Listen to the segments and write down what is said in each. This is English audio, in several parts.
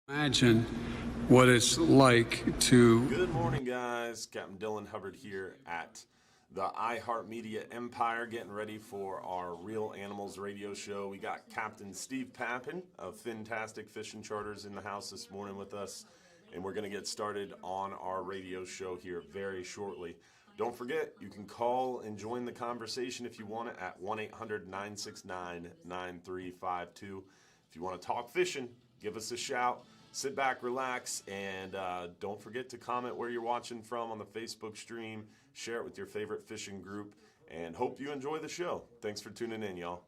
Imagine what it's like to... Good morning, guys. Captain Dylan Hubbard here at the iHeartMedia Empire, getting ready for our Real Animals radio show. We got Captain Steve Papen of Fintastic Fishing Charters in the house this morning with us, and we're going to get started on our radio show here very shortly. Don't forget, you can call and join the conversation if you want it at 1-800-969-9352. If you want to talk fishing, give us a shout. Sit back, relax, and don't forget to comment where you're watching from on the Facebook stream. Share it with your favorite fishing group, and hope you enjoy the show. Thanks for tuning in, y'all.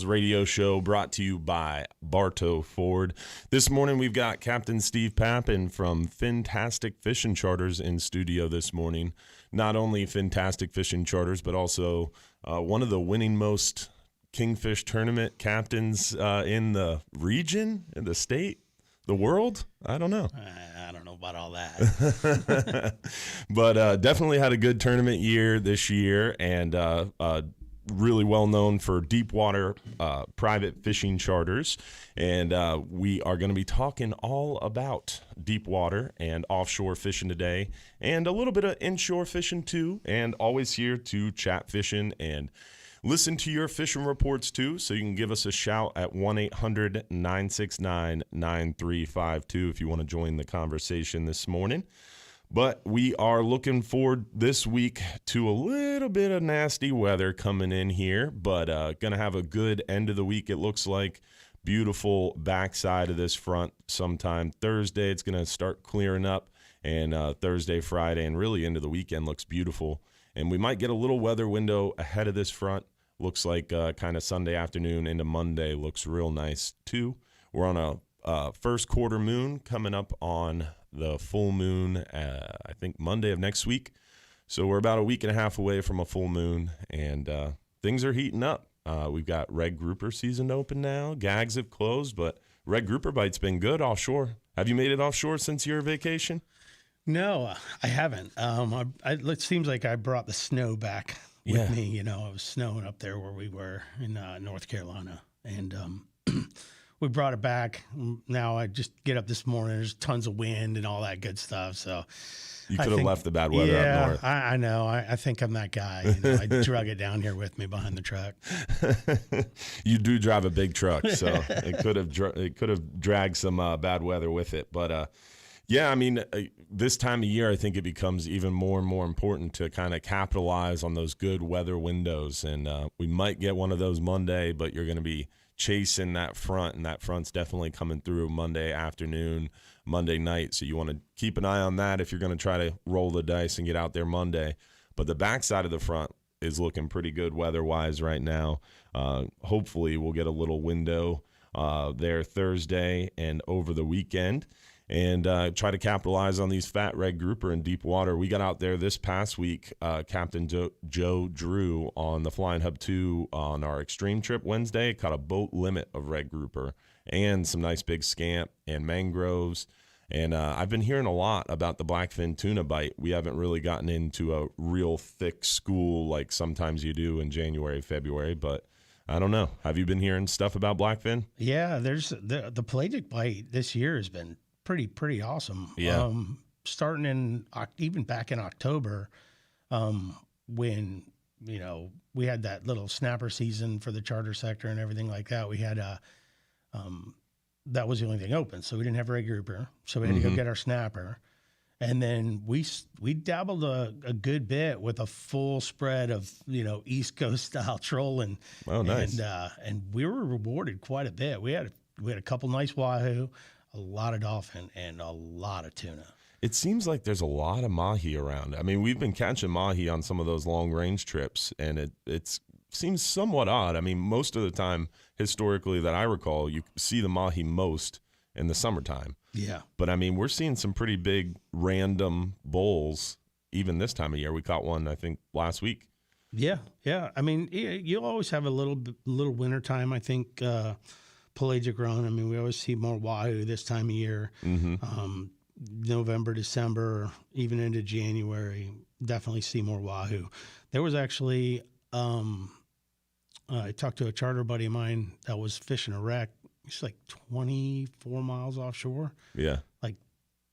Radio show brought to you by Bartow Ford. This morning we've got Captain Steve Papen from Fintastic Fishing Charters in studio this morning. Not only Fintastic Fishing Charters, but also one of the winning most kingfish tournament captains in the region, in the state, the world. I don't know. I don't know about all that. But definitely had a good tournament year this year, and really well known for deep water private fishing charters. And we are going to be talking all about deep water and offshore fishing today, and a little bit of inshore fishing too, and always here to chat fishing and listen to your fishing reports too. So you can give us a shout at 1-800-969-9352 if you want to join the conversation this morning. But we are looking forward this week to a little bit of nasty weather coming in here, but going to have a good end of the week, it looks like. Beautiful backside of this front sometime Thursday. It's going to start clearing up, and Thursday, Friday, and really into the weekend looks beautiful. And we might get a little weather window ahead of this front. Looks like kind of Sunday afternoon into Monday looks real nice too. We're on a first quarter moon coming up on the full moon, I think Monday of next week. So we're about a week and a half away from a full moon, and things are heating up. We've got red grouper season open now. Gags have closed, but red grouper bite's been good offshore. Have you made it offshore since your vacation? No, I haven't. It seems like I brought the snow back with me. You know, it was snowing up there where we were in North Carolina, and we brought it back. Now I just get up this morning. There's tons of wind and all that good stuff. So You could have left the bad weather up north. I know. I think I'm that guy. You know, I drug it down here with me behind the truck. You do drive a big truck, so it could have dragged some bad weather with it. But yeah, I mean, this time of year, I think it becomes even more and more important to kind of capitalize on those good weather windows. And we might get one of those Monday, but you're going to be chasing that front, and that front's definitely coming through Monday afternoon, Monday night. So you want to keep an eye on that if you're going to try to roll the dice and get out there Monday. But the backside of the front is looking pretty good weather-wise right now. Hopefully we'll get a little window there Thursday and over the weekend, and try to capitalize on these fat red grouper in deep water. We got out there this past week, Captain Joe Drew on the Flying Hub 2 on our extreme trip Wednesday, caught a boat limit of red grouper and some nice big scamp and mangroves. And I've been hearing a lot about the Blackfin Tuna bite. We haven't really gotten into a real thick school like sometimes you do in January, February, but I don't know. Have you been hearing stuff about Blackfin? Yeah, there's the pelagic bite this year has been pretty awesome. Yeah. Starting in even back in October, when we had that little snapper season for the charter sector and everything like that. We had that was the only thing open, so we didn't have red grouper, so we had to go get our snapper, and then we dabbled a good bit with a full spread of East Coast style trolling. Oh, nice! And we were rewarded quite a bit. We had a couple nice wahoo, a lot of dolphin, and a lot of tuna. It seems like there's a lot of mahi around. I mean, we've been catching mahi on some of those long range trips, and it seems somewhat odd. I mean, most of the time, historically, that I recall, you see the mahi most in the summertime. Yeah. But I mean, we're seeing some pretty big random bulls even this time of year. We caught one, I think, last week. Yeah. I mean, you'll always have a little winter time, I think, pelagic run. I mean, we always see more wahoo this time of year. November, December, even into January, definitely see more wahoo. There was actually, I talked to a charter buddy of mine that was fishing a wreck. It's like 24 miles offshore. Yeah. Like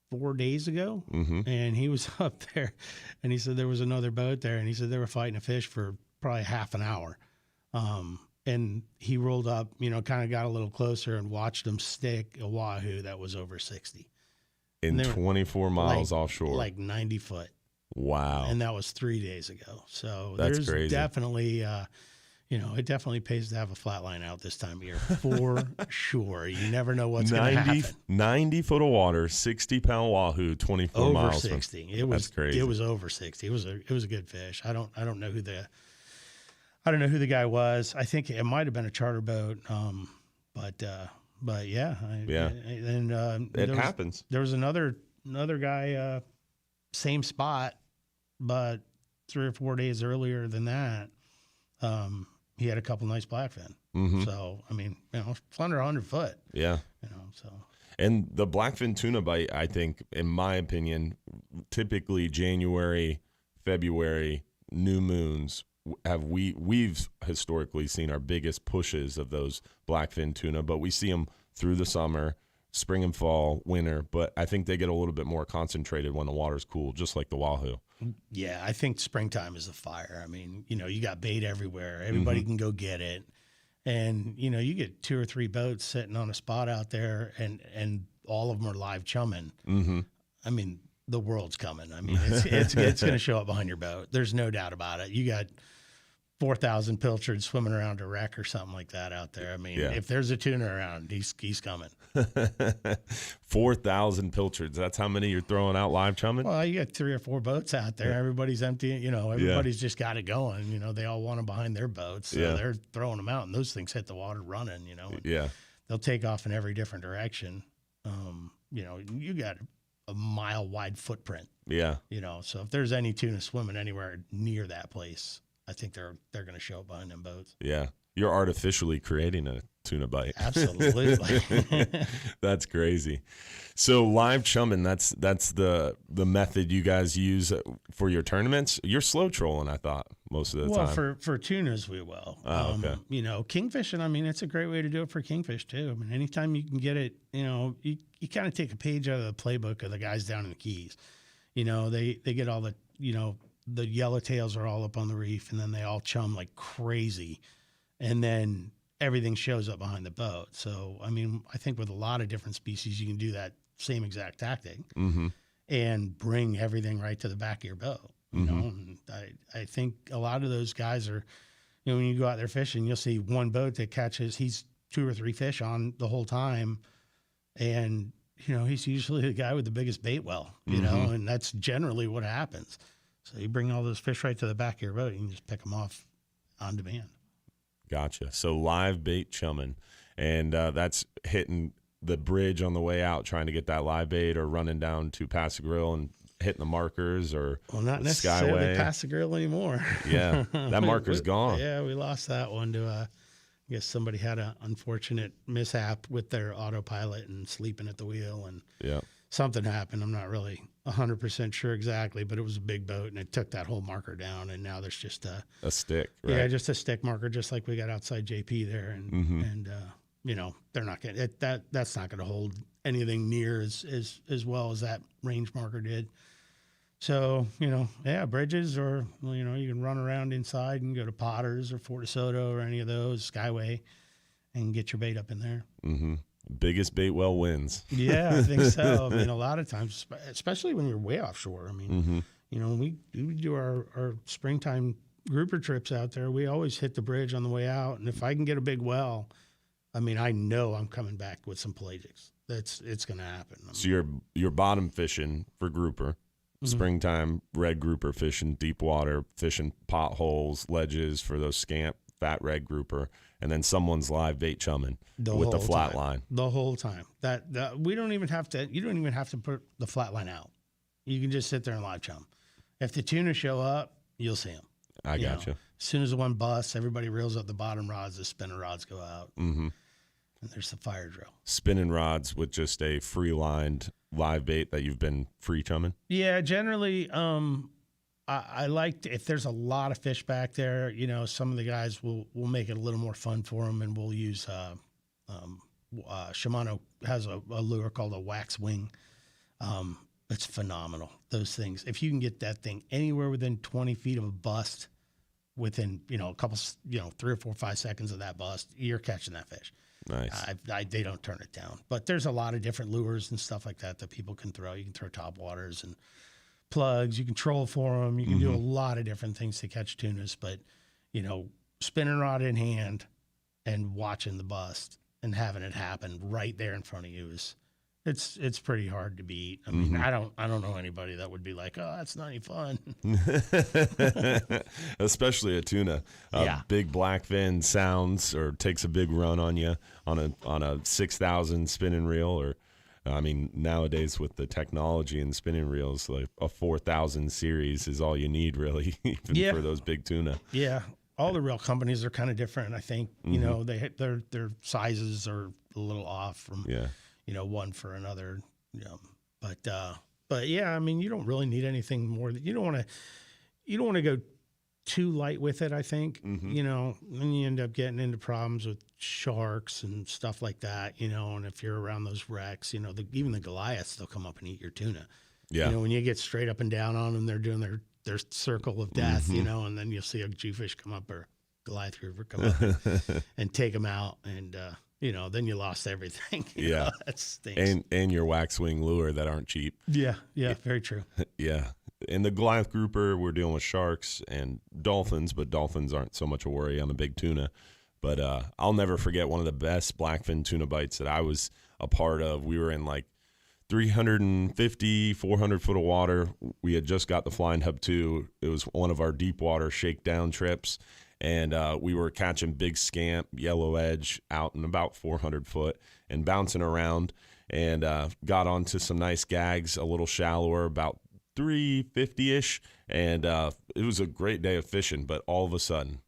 4 days ago. And he was up there, and he said there was another boat there, and he said they were fighting a fish for probably half an hour. And he rolled up, kind of got a little closer and watched them stick a wahoo that was over 60. In 24 miles offshore. Like 90 foot. Wow. And that was 3 days ago. So that's there's crazy. Definitely, it definitely pays to have a flatline out this time of year for sure. You never know what's going to happen. 90 foot of water, 60-pound wahoo, 24 miles. Over 60. That's crazy. It was over 60. It was a good fish. I don't know who the guy was. I think it might have been a charter boat. But yeah. And it happens. There was another guy, same spot, but 3 or 4 days earlier than that, he had a couple nice blackfin. So, I mean, it's under 100 foot. Yeah. So. And the blackfin tuna bite, I think, in my opinion, typically January, February, new moons, we've historically seen our biggest pushes of those blackfin tuna, but we see them through the summer, spring and fall, winter, but I think they get a little bit more concentrated when the water's cool, just like the wahoo. Yeah, I think springtime is the fire. I mean, you got bait everywhere. Everybody can go get it. And, you get 2 or 3 boats sitting on a spot out there, and all of them are live chumming. I mean, the world's coming. I mean, it's going to show up behind your boat. There's no doubt about it. You got 4,000 pilchards swimming around a wreck or something like that out there. I mean, if there's a tuna around, he's coming. 4,000 pilchards. That's how many you're throwing out live chumming? Well, you got 3 or 4 boats out there. Everybody's empty. Everybody's just got it going. They all want them behind their boats. So they're throwing them out, and those things hit the water running, Yeah. They'll take off in every different direction. You got a mile wide footprint. Yeah. So if there's any tuna swimming anywhere near that place, I think they're going to show up behind them boats. Yeah. You're artificially creating a tuna bite. Absolutely. That's crazy. So live chumming, that's the method you guys use for your tournaments. You're slow trolling, I thought, most of the time. Well, for tunas we will. Oh, okay. Kingfishing, I mean, it's a great way to do it for kingfish too. I mean, anytime you can get it, you kind of take a page out of the playbook of the guys down in the Keys. They get all the, the yellowtails are all up on the reef, and then they all chum like crazy. And then everything shows up behind the boat. So, I mean, I think with a lot of different species, you can do that same exact tactic and bring everything right to the back of your boat. You know, and I think a lot of those guys are, when you go out there fishing, you'll see one boat that catches, he's 2 or 3 fish on the whole time. And, he's usually the guy with the biggest bait well, you know, and that's generally what happens. So you bring all those fish right to the back of your boat, you can just pick them off on demand. Gotcha. So live bait chumming, and that's hitting the bridge on the way out, trying to get that live bait, or running down to Pass the Grill and hitting the markers, or not necessarily Skyway. Pass the Grill anymore. Yeah, that marker's gone. Yeah, we lost that one to, I guess somebody had an unfortunate mishap with their autopilot and sleeping at the wheel, and something happened. I'm not really 100% sure exactly, but it was a big boat, and it took that whole marker down, and now there's just a stick, right? Yeah, just a stick marker, just like we got outside JP there, and they're not going that's not going to hold anything near as well as that range marker did. So, bridges, or, you can run around inside and go to Potter's or Fort DeSoto or any of those, Skyway, and get your bait up in there. Biggest bait well wins. Yeah, I think so. I mean, a lot of times, especially when you're way offshore. I mean, when we do our springtime grouper trips out there, we always hit the bridge on the way out. And if I can get a big well, I mean, I know I'm coming back with some pelagics. It's going to happen. So you're bottom fishing for grouper. Springtime red grouper, fishing deep water, fishing potholes, ledges for those scamp fat red grouper, and then someone's live bait chumming with the flat line the whole time. That you don't even have to put the flat line out. You can just sit there and live chum. If the tuna show up, you'll see them. I got you. As soon as the one busts, everybody reels up the bottom rods, the spinner rods go out, and there's the fire drill. Spinning rods with just a free lined live bait that you've been free chumming? Yeah, generally, I like if there's a lot of fish back there, some of the guys will make it a little more fun for them, and we'll use Shimano has a lure called a wax wing. It's phenomenal. Those things, if you can get that thing anywhere within 20 feet of a bust, within a couple 3 or 4 or 5 seconds of that bust, you're catching that fish. Nice. They don't turn it down. But there's a lot of different lures and stuff like that people can throw. You can throw top waters and plugs. You can troll for them. You can do a lot of different things to catch tunas. But, spinning rod in hand and watching the bust and having it happen right there in front of you it's pretty hard to beat. I mean, I don't know anybody that would be like, oh, that's not any fun. Especially a tuna. Big blackfin sounds or takes a big run on you on a 6,000 spinning reel, or I mean, nowadays with the technology and spinning reels, like a 4,000 series is all you need, really, even for those big tuna. Yeah, all the reel companies are kind of different. I think their sizes are a little off from one for another. But yeah, I mean, you don't really need anything more. You don't want to go too light with it, I think. Then you end up getting into problems with sharks and stuff like that. And if you're around those wrecks, even the Goliaths, they'll come up and eat your tuna. Yeah. When you get straight up and down on them, they're doing their circle of death. And then you'll see a Jewfish come up or Goliath Grouper come up and take them out, and then you lost everything. That stinks. And your wax wing lure that aren't cheap. Yeah, very true. Yeah. In the Goliath grouper, we're dealing with sharks and dolphins, but dolphins aren't so much a worry on the big tuna. But I'll never forget one of the best blackfin tuna bites that I was a part of. We were in like 350, 400 foot of water. We had just got the Flying Hub 2. It was one of our deep water shakedown trips. And we were catching big scamp, yellow edge out in about 400 foot and bouncing around, and got onto some nice gags, a little shallower, about 350-ish. And it was a great day of fishing, but all of a sudden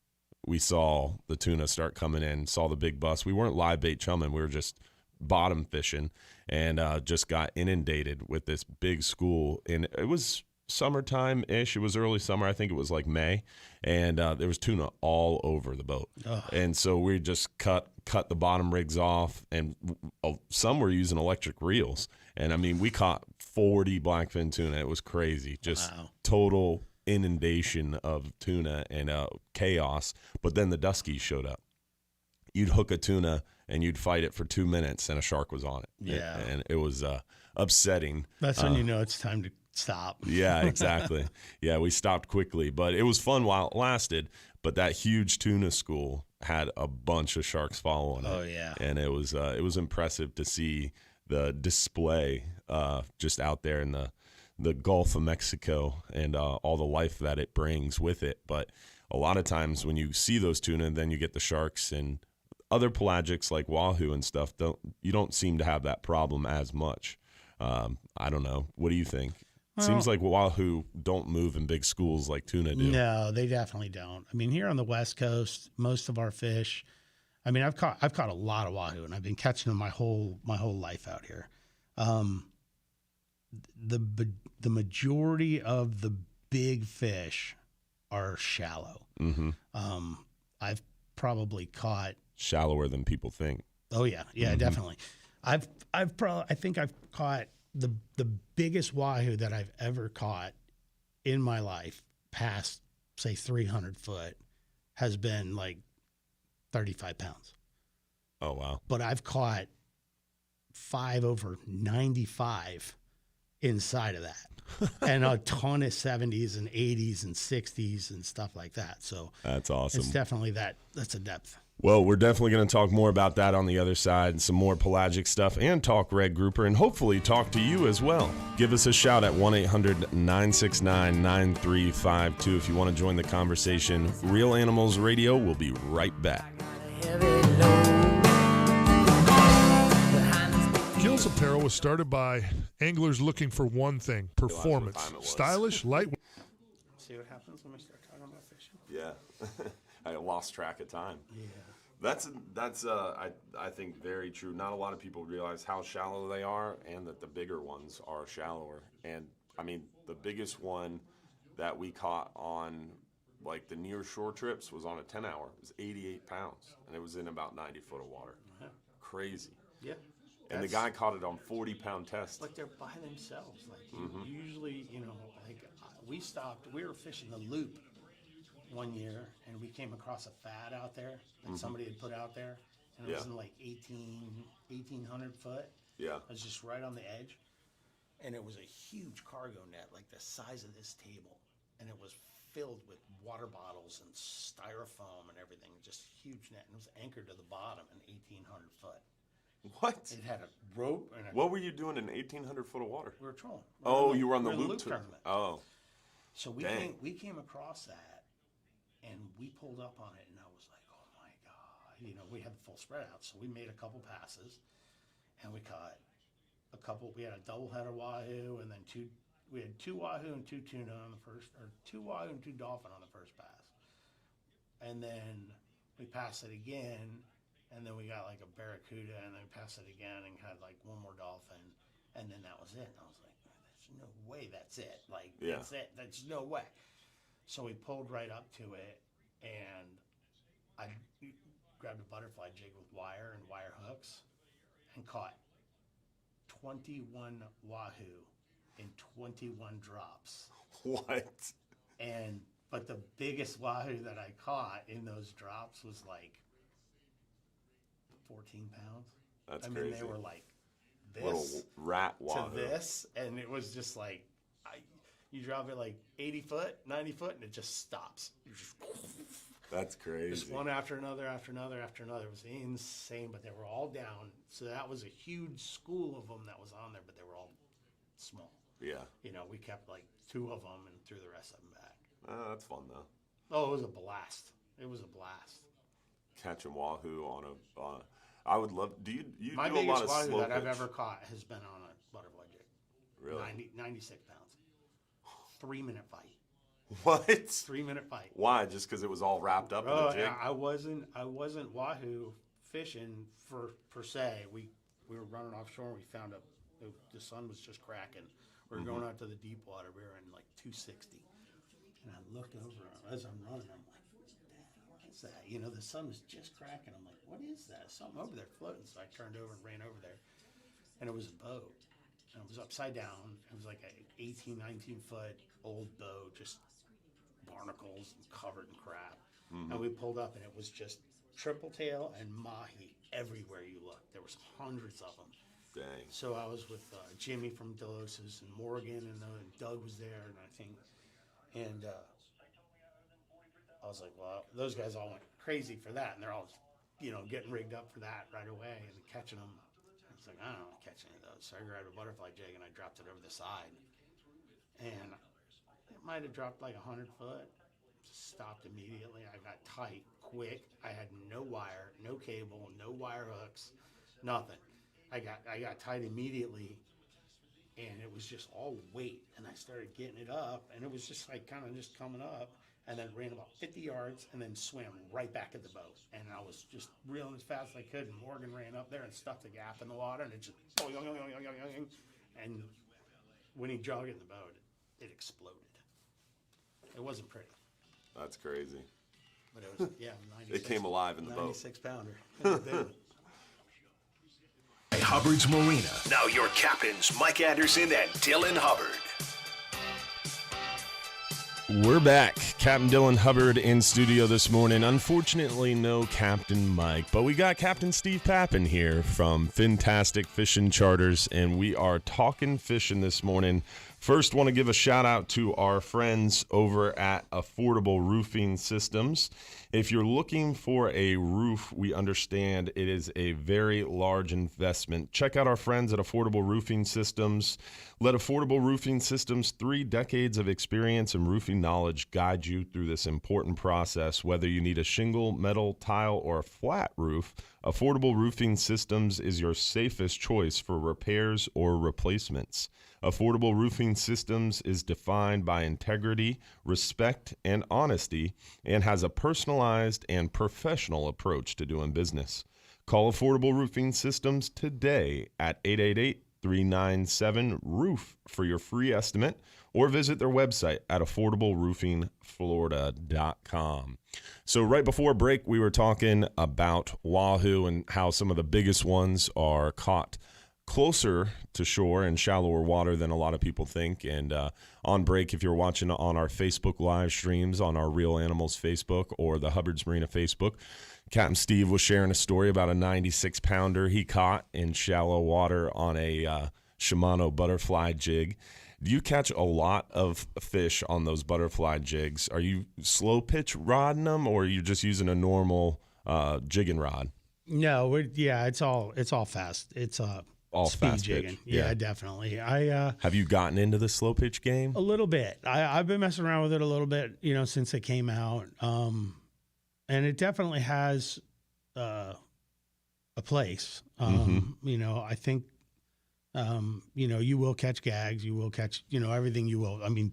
we saw the tuna start coming in, saw the big bust. We weren't live bait chumming. We were just bottom fishing, and just got inundated with this big school. And it was summertime-ish. It was early summer. I think it was like May. And there was tuna all over the boat. Ugh. And so we just cut the bottom rigs off, and some were using electric reels. And, I mean, we caught 40 blackfin tuna. It was crazy. Just total inundation of tuna and chaos. But then the Duskies showed up. You'd hook a tuna, and you'd fight it for 2 minutes, and a shark was on it. Yeah. And it was upsetting. That's when you know it's time to stop. Yeah, exactly. Yeah, we stopped quickly. But it was fun while it lasted. But that huge tuna school had a bunch of sharks following it. Oh, yeah. And it was impressive to see the display just out there in the Gulf of Mexico and all the life that it brings with it. But a lot of times when you see those tuna, then you get the sharks and other pelagics like wahoo and stuff. You don't seem to have that problem as much. I don't know. What do you think? Well, seems like wahoo don't move in big schools like tuna do. No, they definitely don't. I mean, here on the West Coast, most of our fish. I mean, I've caught a lot of wahoo, and I've been catching them my whole life out here. The majority of the big fish are shallow. Mm-hmm. I've probably caught shallower than people think. Oh yeah, mm-hmm. Definitely. I think I've caught the biggest wahoo that I've ever caught in my life, past say 300 foot, has been like 35 pounds. Oh wow! But I've caught 5 over 95 inside of that, and a ton of 70s and 80s and 60s and stuff like that. So that's awesome. It's definitely that's a depth. Well, we're definitely going to talk more about that on the other side, and some more pelagic stuff, and talk red grouper, and hopefully talk to you as well. Give us a shout at 1-800-969-9352 if you want to join the conversation. Real Animals Radio will be right back. Gills Apparel was started by anglers looking for one thing: performance. Stylish, lightweight. See what happens when we start talking about fishing? Yeah. I lost track of time. Yeah. That's I think very true. Not a lot of people realize how shallow they are, and that the bigger ones are shallower. And I mean, the biggest one that we caught on like the near shore trips was on a 10-hour. It was 88 pounds, and it was in about 90 foot of water. Yeah. Crazy. Yeah. And the guy caught it on 40-pound test. Like they're by themselves. Like usually, like we were fishing the loop one year, and we came across a fad out there that somebody had put out there, and it was in like 1,800 foot. Yeah. It was just right on the edge, and it was a huge cargo net, like the size of this table, and it was filled with water bottles and styrofoam and everything, just huge net, and it was anchored to the bottom in 1,800 foot. What? It had a rope and what were you doing in 1,800 foot of water? We were trolling. You were on the loop tournament. Oh. So we came across that, and we pulled up on it, and I was like, oh my God. We had the full spread out, so we made a couple passes, and we caught a couple. We had a double header wahoo, and then we had 2 wahoo and 2 tuna on the first, or 2 wahoo and 2 dolphin on the first pass. And then we passed it again, and then we got like a barracuda, and then we passed it again and had like 1 more dolphin, and then that was it. And I was like, there's no way that's it. Like, that's it. There's no way. So we pulled right up to it, and I grabbed a butterfly jig with wire and wire hooks and caught 21 wahoo in 21 drops. What? But the biggest wahoo that I caught in those drops was like 14 pounds. That's crazy. They were like this little rat wahoo to this, and it was just like you drop it like 80 foot, 90 foot, and it just stops. That's crazy. Just one after another, after another, after another. It was insane, but they were all down. So that was a huge school of them that was on there, but they were all small. Yeah. We kept like 2 of them and threw the rest of them back. That's fun though. Oh, it was a blast. It was a blast. Catching wahoo on a. I would love. Do you My do a lot biggest of wahoo slow that I've pitch? ever caught has been on a butterfly jig. Really? 96 pounds. 3-minute fight. What? 3-minute fight. Why? Just because it was all wrapped up in a jig? I wasn't wahoo fishing per se. We were running offshore and we found the sun was just cracking. We were going out to the deep water. We were in like 260. And I looked over as I'm running. I'm like, what is that? You know, the sun was just cracking. I'm like, what is that? Something over there floating. So I turned over and ran over there. And it was a boat. And it was upside down. It was like an 18, 19-foot old boat, just barnacles and covered in crap. And we pulled up, and it was just triple tail and mahi everywhere you looked. There was hundreds of them. Dang. So I was with Jimmy from Delos's and Morgan, and Doug was there, and I think, and I was like, well, those guys all went crazy for that, and they're all, getting rigged up for that right away and catching them. I was like, I don't want to catch any of those. So I grabbed a butterfly jig and I dropped it over the side, and it might have dropped like 100 foot. Stopped immediately. I got tight, quick. I had no wire, no cable, no wire hooks, nothing. I got tight immediately, and it was just all weight. And I started getting it up, and it was just like kind of just coming up, and then ran about 50 yards, and then swam right back at the boat. And I was just reeling as fast as I could. And Morgan ran up there and stuffed a gap in the water, and it just and when he jogged in the boat, it exploded. It wasn't pretty. That's crazy. But it was, 96, It came alive in the boat. 96-pounder. Hubbard's Marina. Now your captains, Mike Anderson and Dylan Hubbard. We're back. Captain Dylan Hubbard in studio this morning. Unfortunately, no Captain Mike, but we got Captain Steve Papen here from Fintastic Fishing Charters, and we are talking fishing this morning. First, want to give a shout out to our friends over at Affordable Roofing Systems. If you're looking for a roof, we understand it is a very large investment. Check out our friends at Affordable Roofing Systems. Let Affordable Roofing Systems' 3 decades of experience and roofing knowledge guide you through this important process. Whether you need a shingle, metal, tile, or a flat roof, Affordable Roofing Systems is your safest choice for repairs or replacements. Affordable Roofing Systems is defined by integrity, respect, and honesty, and has a personalized and professional approach to doing business. Call Affordable Roofing Systems today at 888-397-ROOF for your free estimate, or visit their website at affordableroofingflorida.com. So right before break, we were talking about wahoo and how some of the biggest ones are caught closer to shore and shallower water than a lot of people think. And on break, if you're watching on our Facebook live streams, on our Real Animals Facebook or the Hubbard's Marina Facebook, Captain Steve was sharing a story about a 96-pounder he caught in shallow water on a Shimano butterfly jig. Do you catch a lot of fish on those butterfly jigs? Are you slow pitch rodding them, or are you just using a normal jigging rod? No, it's all fast. It's all speed fast jigging. pitch. Yeah, definitely. Have you gotten into the slow pitch game? A little bit. I've been messing around with it a little bit, since it came out. And it definitely has a place. I think, you will catch gags. You will catch, everything you will. I mean,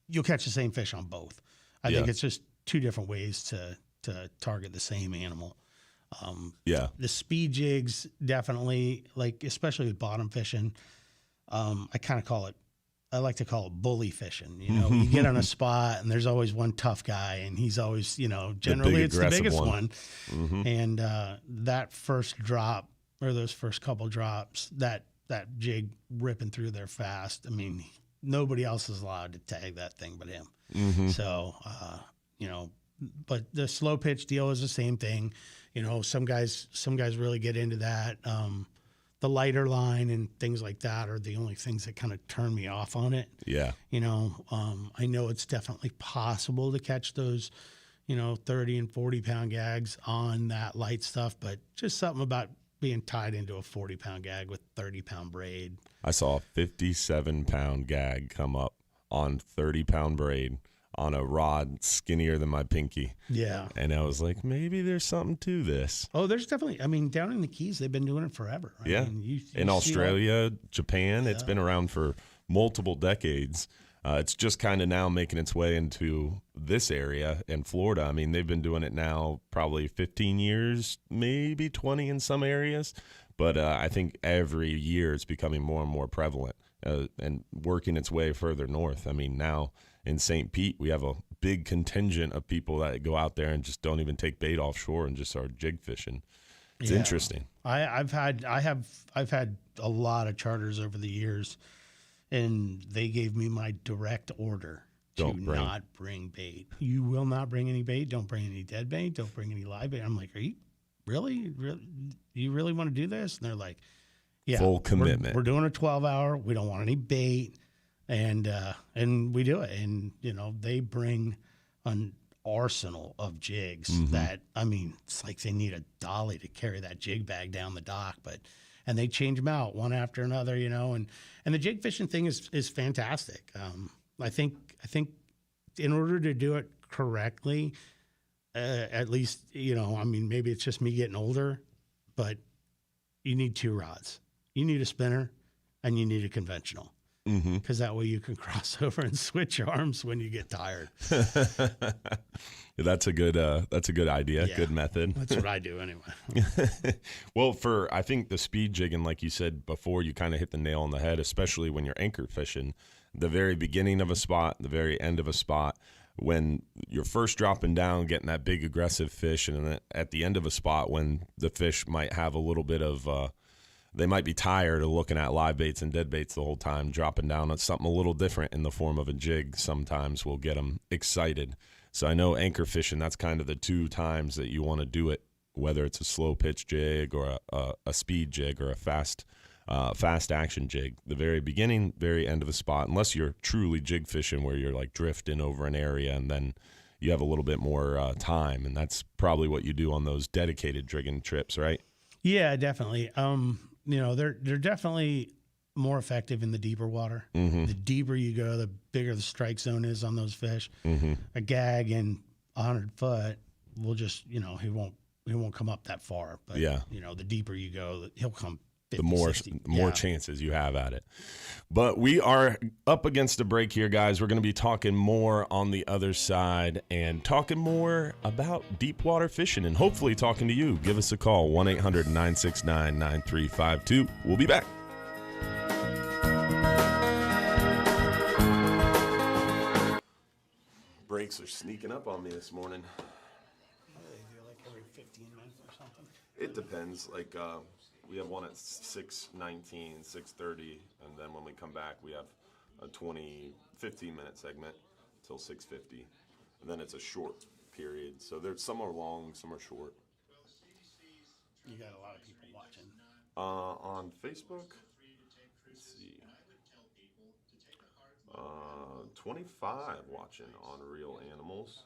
you'll catch the same fish on both. I think it's just 2 different ways to target the same animal. The speed jigs definitely, like, especially with bottom fishing. I like to call it bully fishing. You get on a spot and there's always one tough guy, and he's always, generally it's the biggest one. And that first drop, or those first couple drops, that jig ripping through there fast. I mean, nobody else is allowed to tag that thing but him. So, but the slow pitch deal is the same thing. Some guys really get into that. The lighter line and things like that are the only things that kind of turn me off on it. Yeah. I know it's definitely possible to catch those, 30 and 40 pound gags on that light stuff, but just something about being tied into a 40-pound gag with 30-pound braid. I saw a 57-pound gag come up on 30-pound braid on a rod skinnier than my pinky. Yeah. And I was like, maybe there's something to this. Oh, there's definitely, down in the Keys, they've been doing it forever. In Australia, Japan, it's been around for multiple decades. It's just kind of now making its way into this area in Florida. I mean, they've been doing it now probably 15 years, maybe 20 in some areas. But I think every year it's becoming more and more prevalent and working its way further north. I mean, now in St. Pete, we have a big contingent of people that go out there and just don't even take bait offshore and just start jig fishing. It's interesting. I've had a lot of charters over the years, and they gave me my direct order to not bring bait. You will not bring any bait. Don't bring any dead bait. Don't bring any live bait. I'm like, are you really? You really want to do this? And they're like, yeah, full commitment. We're doing a 12-hour. We don't want any bait, and we do it. And they bring an arsenal of jigs that, I mean, it's like they need a dolly to carry that jig bag down the dock, and they change them out one after another, and the jig fishing thing is fantastic. I think in order to do it correctly, at least, I mean, maybe it's just me getting older, but you need 2 rods. You need a spinner and you need a conventional. Because that way you can cross over and switch arms when you get tired. That's a good idea. Yeah, good method. That's what I do anyway. Well, I think the speed jigging, like you said before, you kind of hit the nail on the head, especially when you're anchor fishing. The very beginning of a spot, the very end of a spot, when you're first dropping down, getting that big aggressive fish, and then at the end of a spot when the fish might have a little bit of they might be tired of looking at live baits and dead baits the whole time. Dropping down on something a little different in the form of a jig sometimes will get them excited. So I know anchor fishing, that's kind of the 2 times that you want to do it, whether it's a slow pitch jig or a speed jig or a fast action jig. The very beginning, very end of a spot, unless you're truly jig fishing where you're like drifting over an area and then you have a little bit more time. And that's probably what you do on those dedicated jigging trips, right? Yeah, definitely. They're definitely more effective in the deeper water. The deeper you go, the bigger the strike zone is on those fish. A gag in 100 foot will just, he won't come up that far. But the deeper you go, he'll come 50, the more chances you have at it. But we are up against a break here, guys. We're going to be talking more on the other side and talking more about deep water fishing and hopefully talking to you. Give us a call, 1-800-969-9352. We'll be back. Breaks are sneaking up on me this morning. They do like every 15 minutes or something? It depends. Like, we have one at 6:19, 6:30, and then when we come back, we have a 15-minute segment till 6:50, and then it's a short period. So some are long, some are short. You got a lot of people watching. On Facebook, let's see, 25 watching on Real Animals.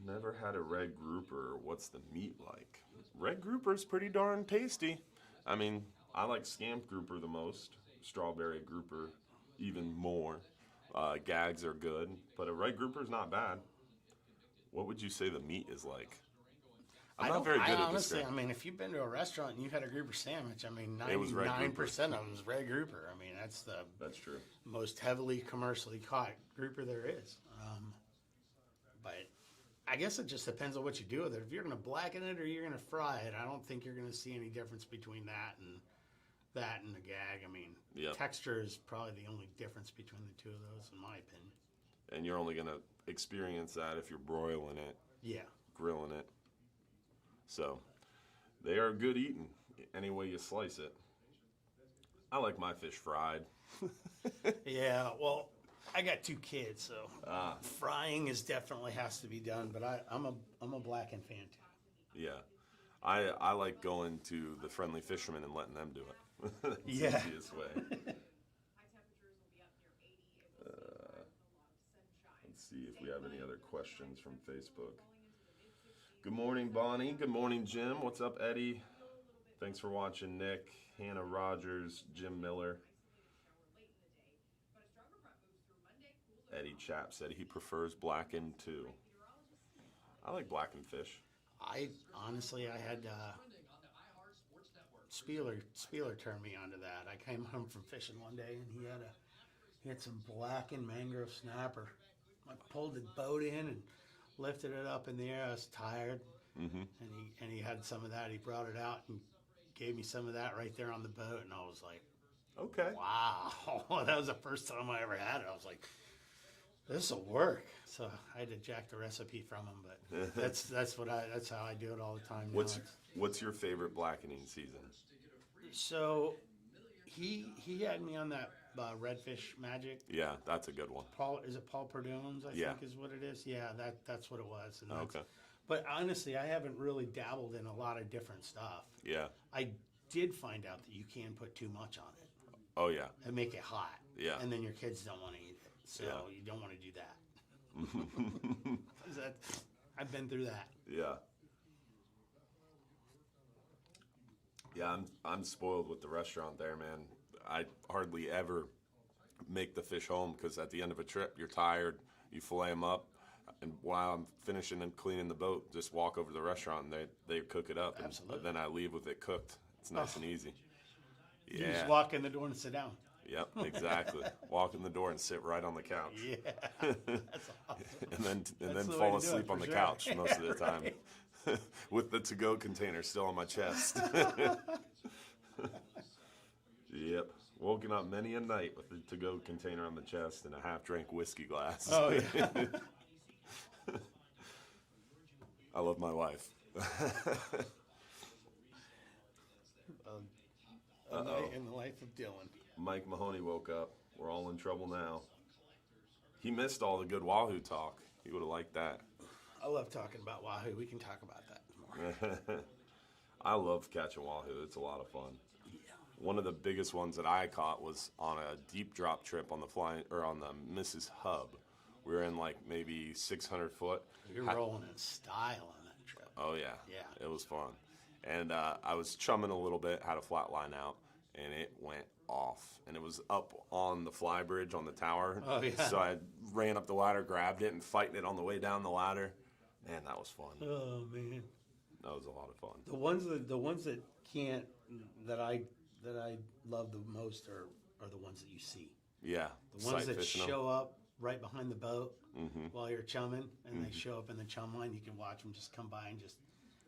Never had a red grouper. What's the meat like? Red grouper is pretty darn tasty. I mean, I like scamp grouper the most. Strawberry grouper even more. Gags are good, but a red grouper is not bad. What would you say the meat is like? I'm not very good at honestly, describing. I mean, if you've been to a restaurant and you had a grouper sandwich, I mean, 99% of them is red grouper. I mean, that's true. Most heavily commercially caught grouper there is. But I guess it just depends on what you do with it. If you're going to blacken it or you're going to fry it, I don't think you're going to see any difference between that and the gag. I mean, texture is probably the only difference between the two of those, in my opinion. And you're only going to experience that if you're broiling it, grilling it. So they are good eating any way you slice it. I like my fish fried. Yeah, well, I got 2 kids, so frying definitely has to be done. But I'm a Blackening fan too. Yeah, I like going to the Friendly Fisherman and letting them do it. That's the easiest way. Let's see if we have any other questions from Facebook. Good morning, Bonnie. Good morning, Jim. What's up, Eddie? Thanks for watching, Nick, Hannah Rogers, Jim Miller. Eddie Chap said he prefers blackened too. I like blackened fish. I had Spieler turned me onto that. I came home from fishing one day and he had He had some blackened mangrove snapper. I pulled the boat in and lifted it up in the air. I was tired, and he had some of that. He brought it out and gave me some of that right there on the boat, and I was like, Okay. wow. That was the first time I ever had it. I was like, this will work. So I had to jack the recipe from him, but that's how I do it all the time. What's your favorite blackening season? So he had me on that redfish magic. Yeah, that's a good one. Paul Perdone's, I think is what it is. Yeah, that's what it was. And Okay. But honestly, I haven't really dabbled in a lot of different stuff. Yeah. I did find out that you can put too much on it Oh yeah. and make it hot. Yeah. And then your kids don't want to eat it. So you don't want to do that. I've been through that. Yeah. Yeah, I'm spoiled with the restaurant there, man. I hardly ever make the fish home because at the end of a trip, you're tired, you fillet them up, and while I'm finishing and cleaning the boat, just walk over to the restaurant and they cook it up. Absolutely. And then I leave with it cooked. It's nice and easy. You just walk in the door and sit down. Yep, exactly. Walk in the door and sit right on the couch. Yeah, that's awesome. and then the way fall to do it, asleep for on the sure. couch most of the time. With the to-go container still on my chest. Yep. Woken up many a night with the to-go container on the chest and a half-drank whiskey glass. Oh, yeah. I love my wife. A night in the life of Dylan. Mike Mahoney woke up. We're all in trouble now. He missed all the good Wahoo talk. He would have liked that. I love talking about Wahoo. We can talk about that more. I love catching Wahoo. It's a lot of fun. One of the biggest ones that I caught was on a deep drop trip on the Mrs. Hub. We were in like maybe 600 foot. You're rolling in style on that trip. Oh yeah. Yeah. It was fun. And I was chumming a little bit, had a flat line out, and it went off. And it was up on the fly bridge on the tower. Oh, yeah. So I ran up the ladder, grabbed it, and fighting it on the way down the ladder. Man, that was fun. Oh man. That was a lot of fun. The ones that can't that I love the most are the ones that you see. Yeah. The ones sight that fishing 'em. show up right behind the boat while you're chumming, and they show up in the chum line. You can watch them just come by and just.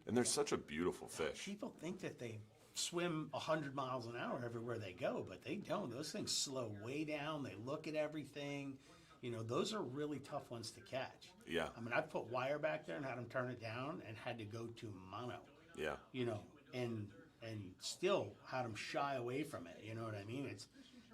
And they're such a beautiful fish. People think that they swim 100 miles an hour everywhere they go, but they don't. Those things slow way down. They look at everything. You know, those are really tough ones to catch. Yeah. I mean, I put wire back there and had them turn it down and had to go to mono. Yeah. You know, and still had them shy away from it. You know what I mean? It's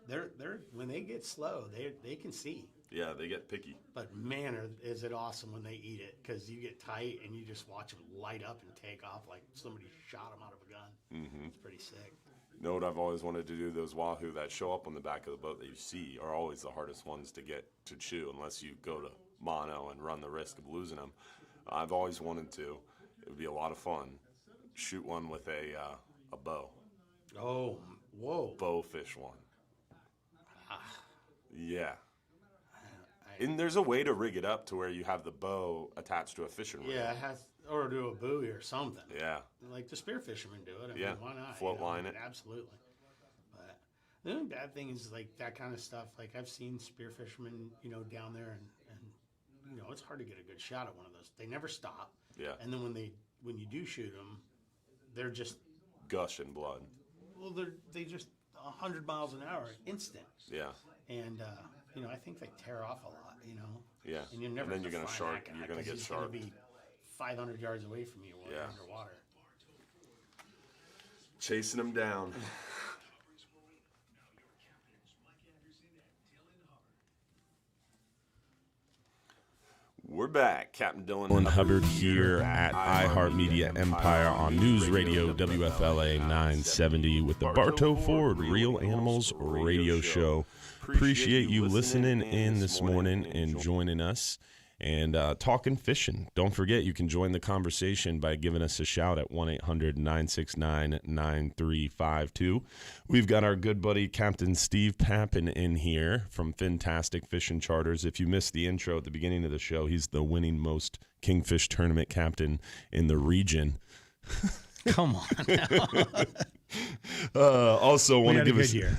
they're when they get slow, they can see. Yeah, they get picky. But man, is it awesome when they eat it, because you get tight and you just watch them light up and take off like somebody shot them out of a gun. Mm-hmm. It's pretty sick. You know what I've always wanted to do? Those wahoo that show up on the back of the boat that you see are always the hardest ones to get to chew unless you go to mono and run the risk of losing them. I've always wanted to. It would be a lot of fun. Shoot one with a bow. Oh, whoa. Bow fish one. Yeah. And there's a way to rig it up to where you have the bow attached to a fishing rod. Yeah, it has, or do a buoy or something. Yeah. Like the spear fishermen do it. I Yeah. mean, why not? Float line it. Absolutely. But the only bad thing is like that kind of stuff. Like I've seen spear fishermen, you know, down there and you know, it's hard to get a good shot at one of those. They never stop. Yeah. And then when you do shoot them, they're just, Gushing blood. well, they just 100 miles an hour, instant. Yeah. And you know, I think they tear off a lot. You know. Yeah. And you're never. And then you're gonna find shark. that guy You're gonna 'cause get he's gonna sharked. be 500 yards away from you while you're Yeah. underwater. Chasing them down. We're back. Captain Dylan Hubbard here at iHeartMedia Empire on News Radio WFLA 970 with the Bartow Ford Real Animals Radio Show. Appreciate you listening in this morning and joining us and talking fishing. Don't forget, you can join the conversation by giving us a shout at 1-800-969-9352. We've got our good buddy Captain Steve Papen in here from Fintastic Fishing Charters. If you missed the intro at the beginning of the show, he's the winning most Kingfish tournament captain in the region. Come on now. Also, want had to a give good year.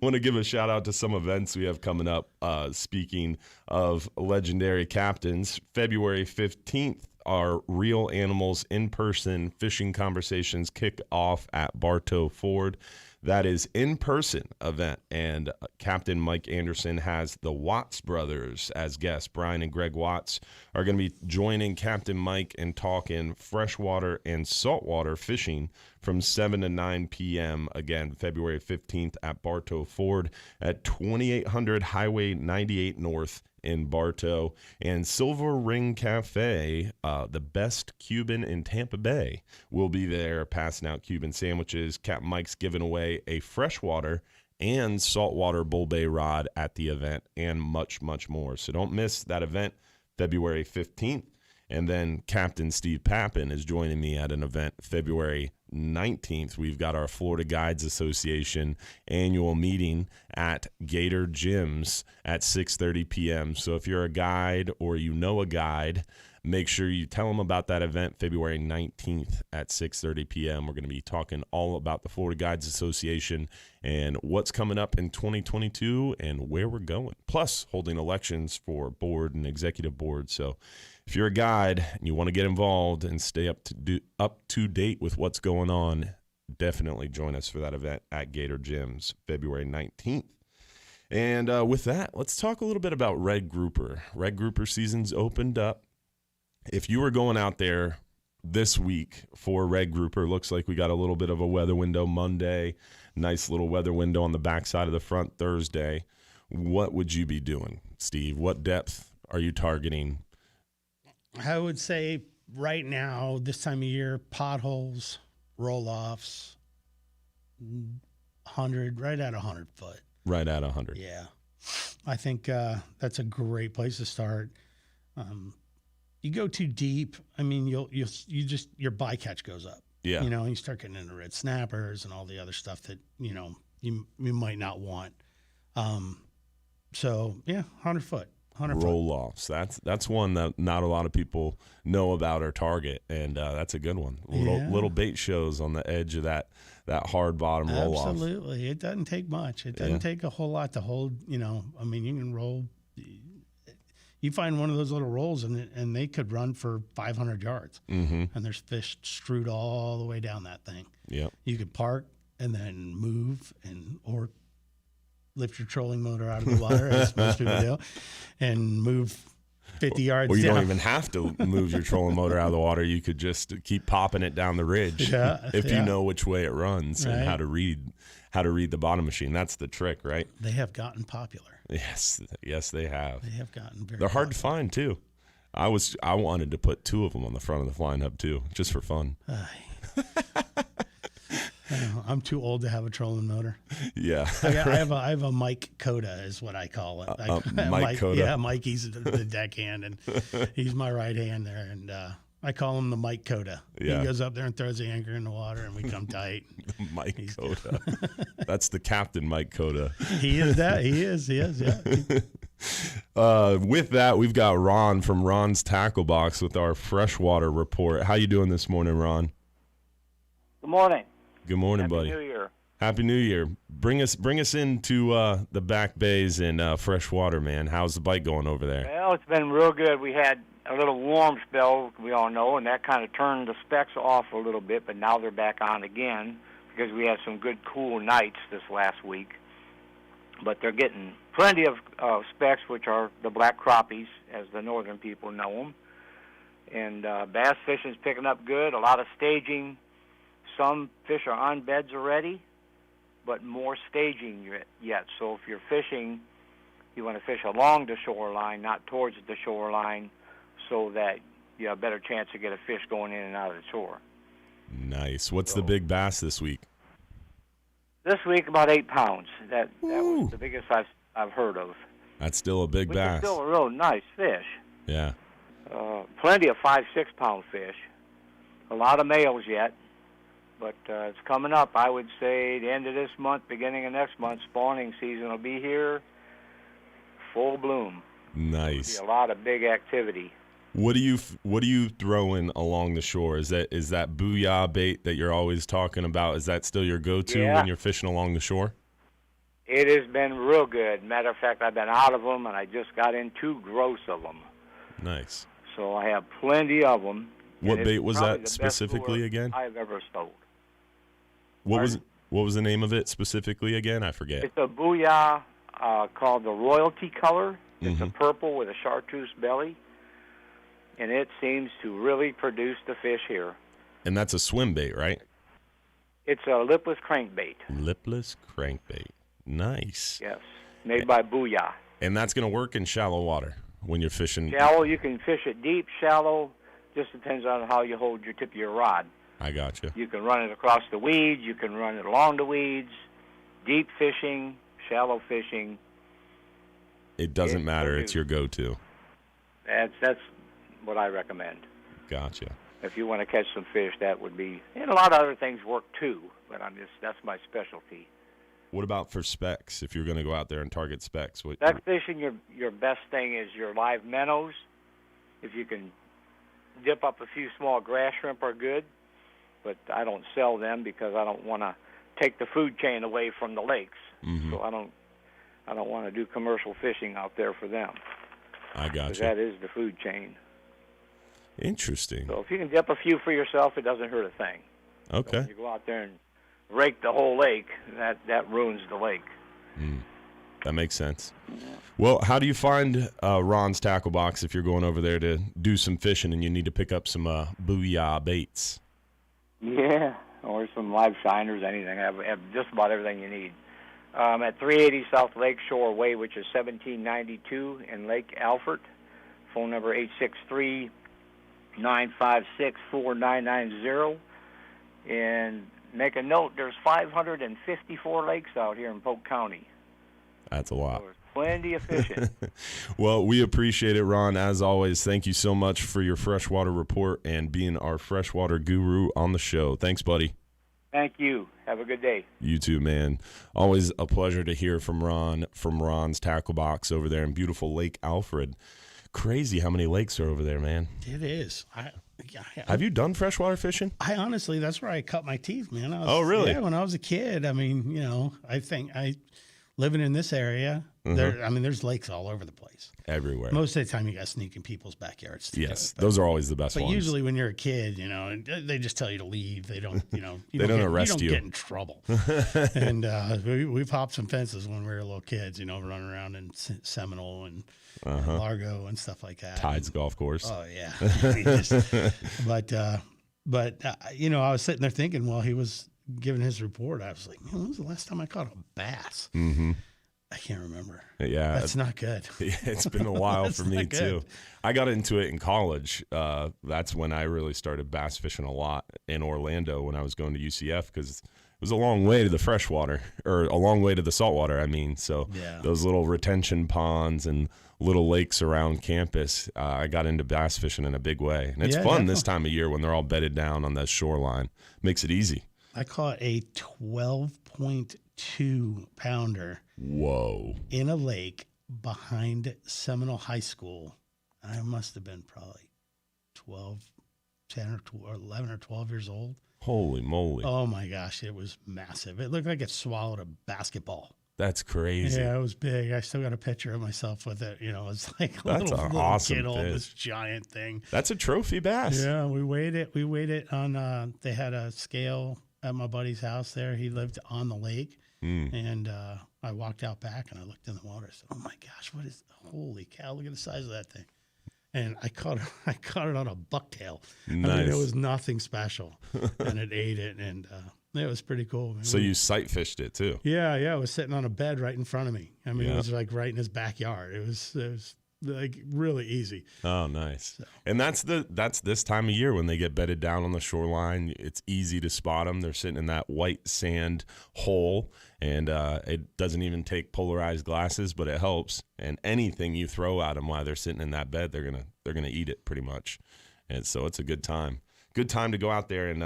want to give a shout out to some events we have coming up. Speaking of legendary captains, February 15th, our Real Animals in-person fishing conversations kick off at Bartow Ford. That is in-person event, and Captain Mike Anderson has the Watts brothers as guests. Brian and Greg Watts are going to be joining Captain Mike and talking freshwater and saltwater fishing from 7 to 9 p.m. Again, February 15th at Bartow Ford at 2800 Highway 98 North in Bartow. And Silver Ring Cafe, the best Cuban in Tampa Bay, will be there passing out Cuban sandwiches. Cap Mike's giving away a freshwater and saltwater bull bay rod at the event, and much, much more. So don't miss that event, February 15th. And then Captain Steve Papen is joining me at an event February 19th. We've got our Florida Guides Association annual meeting at Gator Gyms at 6:30 p.m. So if you're a guide or you know a guide, make sure you tell them about that event February 19th at 6:30 p.m. We're going to be talking all about the Florida Guides Association and what's coming up in 2022 and where we're going, plus holding elections for board and executive board. So if you're a guide and you want to get involved and stay up to date with what's going on, definitely join us for that event at Gator Gyms, February 19th. And with that, let's talk a little bit about Red Grouper. Red Grouper season's opened up. If you were going out there this week for Red Grouper, looks like we got a little bit of a weather window Monday, nice little weather window on the backside of the front Thursday. What would you be doing, Steve? What depth are you targeting? I would say right now, this time of year, potholes, roll-offs, 100, right at 100 foot. Right at 100. Yeah. I think that's a great place to start. You go too deep, I mean, you just, your bycatch goes up. Yeah. You know, you start getting into red snappers and all the other stuff that, you know, you might not want. So, yeah, 100 foot. Roll-offs. That's one that not a lot of people know about or target, and that's a good one. Little bait shows on the edge of that hard bottom roll-off. Absolutely. It doesn't take much. It doesn't take a whole lot to hold, you know. I mean, you can roll. You find one of those little rolls, and they could run for 500 yards. Mm-hmm. And there's fish strewed all the way down that thing. Yep. You could park and then move or lift your trolling motor out of the water, as most people do, and move 50 yards Or you down. don't even have to move your trolling motor out of the water. You could just keep popping it down the ridge if you know which way it runs and how to read the bottom machine. That's the trick, right? They have gotten popular. Yes, they have. They have gotten very They're hard popular. to find, too. I wanted to put 2 of them on the front of the flying hub, too, just for fun. I'm too old to have a trolling motor. Yeah. I have a Mike Coda is what I call it. Mike Coda. Yeah, Mikey's the deckhand, and he's my right hand there. And I call him the Mike Coda. Yeah. He goes up there and throws the anchor in the water, and we come tight. Mike Coda. That's the Captain Mike Coda. He is that. He is, yeah. With that, we've got Ron from Ron's Tackle Box with our freshwater report. How you doing this morning, Ron? Good morning. Good morning, buddy. Happy New Year. Happy New Year. Bring us into the back bays and freshwater, man. How's the bite going over there? Well, it's been real good. We had a little warm spell, we all know, and that kind of turned the specks off a little bit, but now they're back on again because we had some good cool nights this last week. But they're getting plenty of specks, which are the black crappies, as the northern people know them. And bass fishing's picking up good, a lot of staging. Some fish are on beds already, but more staging yet. So if you're fishing, you want to fish along the shoreline, not towards the shoreline, so that you have a better chance to get a fish going in and out of the shore. Nice. What's the big bass this week? This week, about 8 pounds. That was the biggest I've heard of. That's still a big bass. It's still a real nice fish. Yeah. Plenty of 5-6 pound fish. A lot of males yet. But it's coming up. I would say the end of this month, beginning of next month, spawning season will be here, full bloom. Nice. There'll be a lot of big activity. What do you throwing along the shore? Is that booyah bait that you're always talking about? Is that still your go-to when you're fishing along the shore? It has been real good. Matter of fact, I've been out of them, and I just got in 2 gross of them. Nice. So I have plenty of them. What bait was that specifically again? I've ever sold. What was the name of it specifically again? I forget. It's a booyah called the Royalty Color. It's a purple with a chartreuse belly, and it seems to really produce the fish here. And that's a swim bait, right? It's a lipless crankbait. Lipless crankbait. Nice. Yes, made by Booyah. And that's going to work in shallow water when you're fishing? Shallow, you can fish it deep, shallow. Just depends on how you hold your tip of your rod. I got you. You can run it across the weeds. You can run it along the weeds. Deep fishing, shallow fishing. It doesn't matter. It's your go-to. That's what I recommend. Gotcha. If you want to catch some fish, that would be. And a lot of other things work too, but that's my specialty. What about for specks? If you're going to go out there and target specks, Speck fishing, your best thing is your live minnows. If you can dip up a few small grass shrimp, are good. But I don't sell them because I don't want to take the food chain away from the lakes. So I don't want to do commercial fishing out there for them. I got you. That is the food chain. Interesting. So if you can dip a few for yourself, it doesn't hurt a thing. Okay. So when you go out there and rake the whole lake, that ruins the lake. That makes sense. Well, how do you find Ron's Tackle Box if you're going over there to do some fishing and you need to pick up some booyah baits? Yeah, or some live shiners, anything. I have just about everything you need. At 380 South Lake Shore Way, which is 1792 in Lake Alfred. Phone number 863-956-4990. And make a note, there's 554 lakes out here in Polk County. That's a lot. So there's plenty of fishing. Well, we appreciate it, Ron. As always, thank you so much for your freshwater report and being our freshwater guru on the show. Thanks, buddy. Thank you. Have a good day. You too, man. Always a pleasure to hear from Ron, from Ron's Tackle Box over there in beautiful Lake Alfred. Crazy how many lakes are over there, man. It is. Have you done freshwater fishing? I honestly, that's where I cut my teeth, man. Oh, really? Yeah, when I was a kid. I mean, I think living in this area, there's lakes all over the place. Everywhere. Most of the time, you got to sneak in people's backyards. Yes, those are always the best ones. But usually, when you're a kid, they just tell you to leave. They don't, they don't arrest you. You don't get in trouble. And we've hopped some fences when we were little kids. Running around in Seminole and Largo and stuff like that. Tides Golf Course. Oh yeah. But I was sitting there thinking while he was giving his report, I was like, man, when was the last time I caught a bass? I can't remember. Yeah. That's not good. It's been a while for me too. I got into it in college. That's when I really started bass fishing a lot in Orlando when I was going to UCF, because it was a long way to the freshwater, or a long way to the saltwater, I mean. So those little retention ponds and little lakes around campus, I got into bass fishing in a big way. And it's fun this time of year when they're all bedded down on that shoreline. Makes it easy. I caught a 12.2 pounder. Whoa. In a lake behind Seminole High School. I must have been probably 11 or 12 years old. Holy moly. Oh my gosh, it was massive. It looked like it swallowed a basketball. That's crazy. Yeah, it was big. I still got a picture of myself with it. It's like a That's little awesome kid holding fish. this giant thing. That's a trophy bass. Yeah, we weighed it on, they had a scale at my buddy's house there. He lived on the lake. And I walked out back and I looked in the water. I said, oh my gosh, holy cow, look at the size of that thing. And I caught it on a bucktail. Nice. I mean, it was nothing special. And it ate it, and it was pretty cool. So you sight fished it too? Yeah. It was sitting on a bed right in front of me. I mean, it was like right in his backyard. It was like really easy. Oh, nice. So. And that's this time of year when they get bedded down on the shoreline. It's easy to spot them. They're sitting in that white sand hole, and it doesn't even take polarized glasses, but it helps. And anything you throw at them while they're sitting in that bed, they're gonna eat it pretty much. And so it's a good time. Good time to go out there and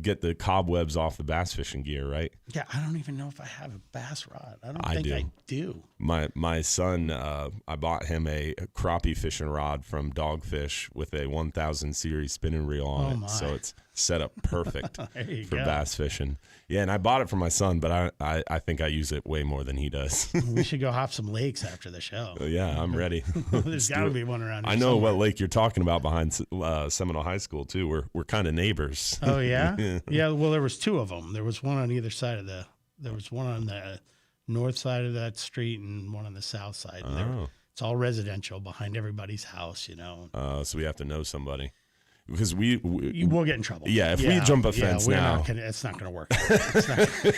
get the cobwebs off the bass fishing gear, right? Yeah, I don't even know if I have a bass rod. I don't think I do. My son, I bought him a crappie fishing rod from Dogfish with a 1000 series spinning reel on it. My. So it's set up perfect for go. bass fishing. Yeah, and I bought it for my son, but I think I use it way more than he does. We should go hop some lakes after the show. Yeah, I'm ready. There's got to be one around here I know somewhere. what lake you're talking about behind Seminole High School, too. We're kind of neighbors. Oh, yeah? Yeah, well, there was two of them. There was one on either side of there was one on the north side of that street and one on the south side. And it's all residential behind everybody's house, So we have to know somebody. Because we'll get in trouble. Yeah, if we jump a fence now. It's not going to work out.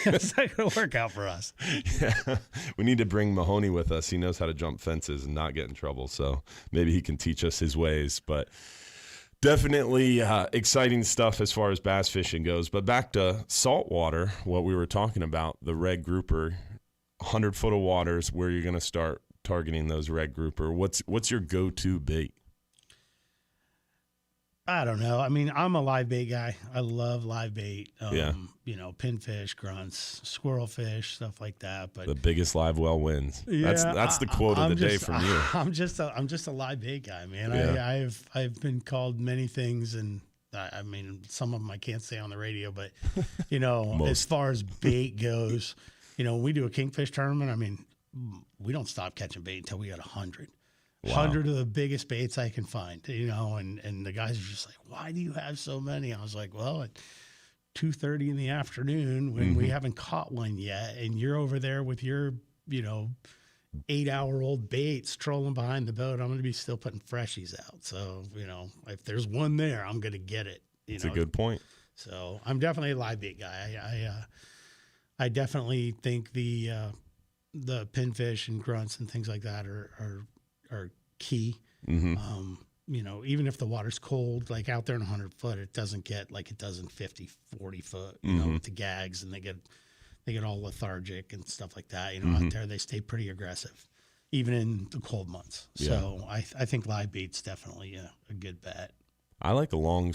It's not going to work out for us. Yeah, we need to bring Mahoney with us. He knows how to jump fences and not get in trouble. So maybe he can teach us his ways. But definitely exciting stuff as far as bass fishing goes. But back to saltwater, what we were talking about, the red grouper, 100 foot of waters, where you're going to start targeting those red grouper. What's your go-to bait? I don't know. I mean, I'm a live bait guy. I love live bait. Yeah. Pinfish, grunts, squirrelfish, stuff like that. But the biggest live well wins. Yeah, that's the quote of the day from you. I'm just a live bait guy, man. Yeah. I've been called many things, and I mean, some of them I can't say on the radio. But as far as bait goes, we do a kingfish tournament. I mean, we don't stop catching bait until we got 100. Wow. 100 of the biggest baits I can find, and the guys are just like, why do you have so many? I was like, well, at 2:30 in the afternoon when we haven't caught one yet, and you're over there with your, 8-hour-old baits trolling behind the boat, I'm going to be still putting freshies out. So, if there's one there, I'm going to get it. That's a good point. So I'm definitely a live bait guy. I definitely think the pinfish and grunts and things like that are key. Even if the water's cold, like out there in 100 foot, it doesn't get like it does in 50, 40 foot, with the gags, and they get all lethargic and stuff like that. Out there, they stay pretty aggressive, even in the cold months. Yeah. So I think live bait's definitely a good bet. I like a long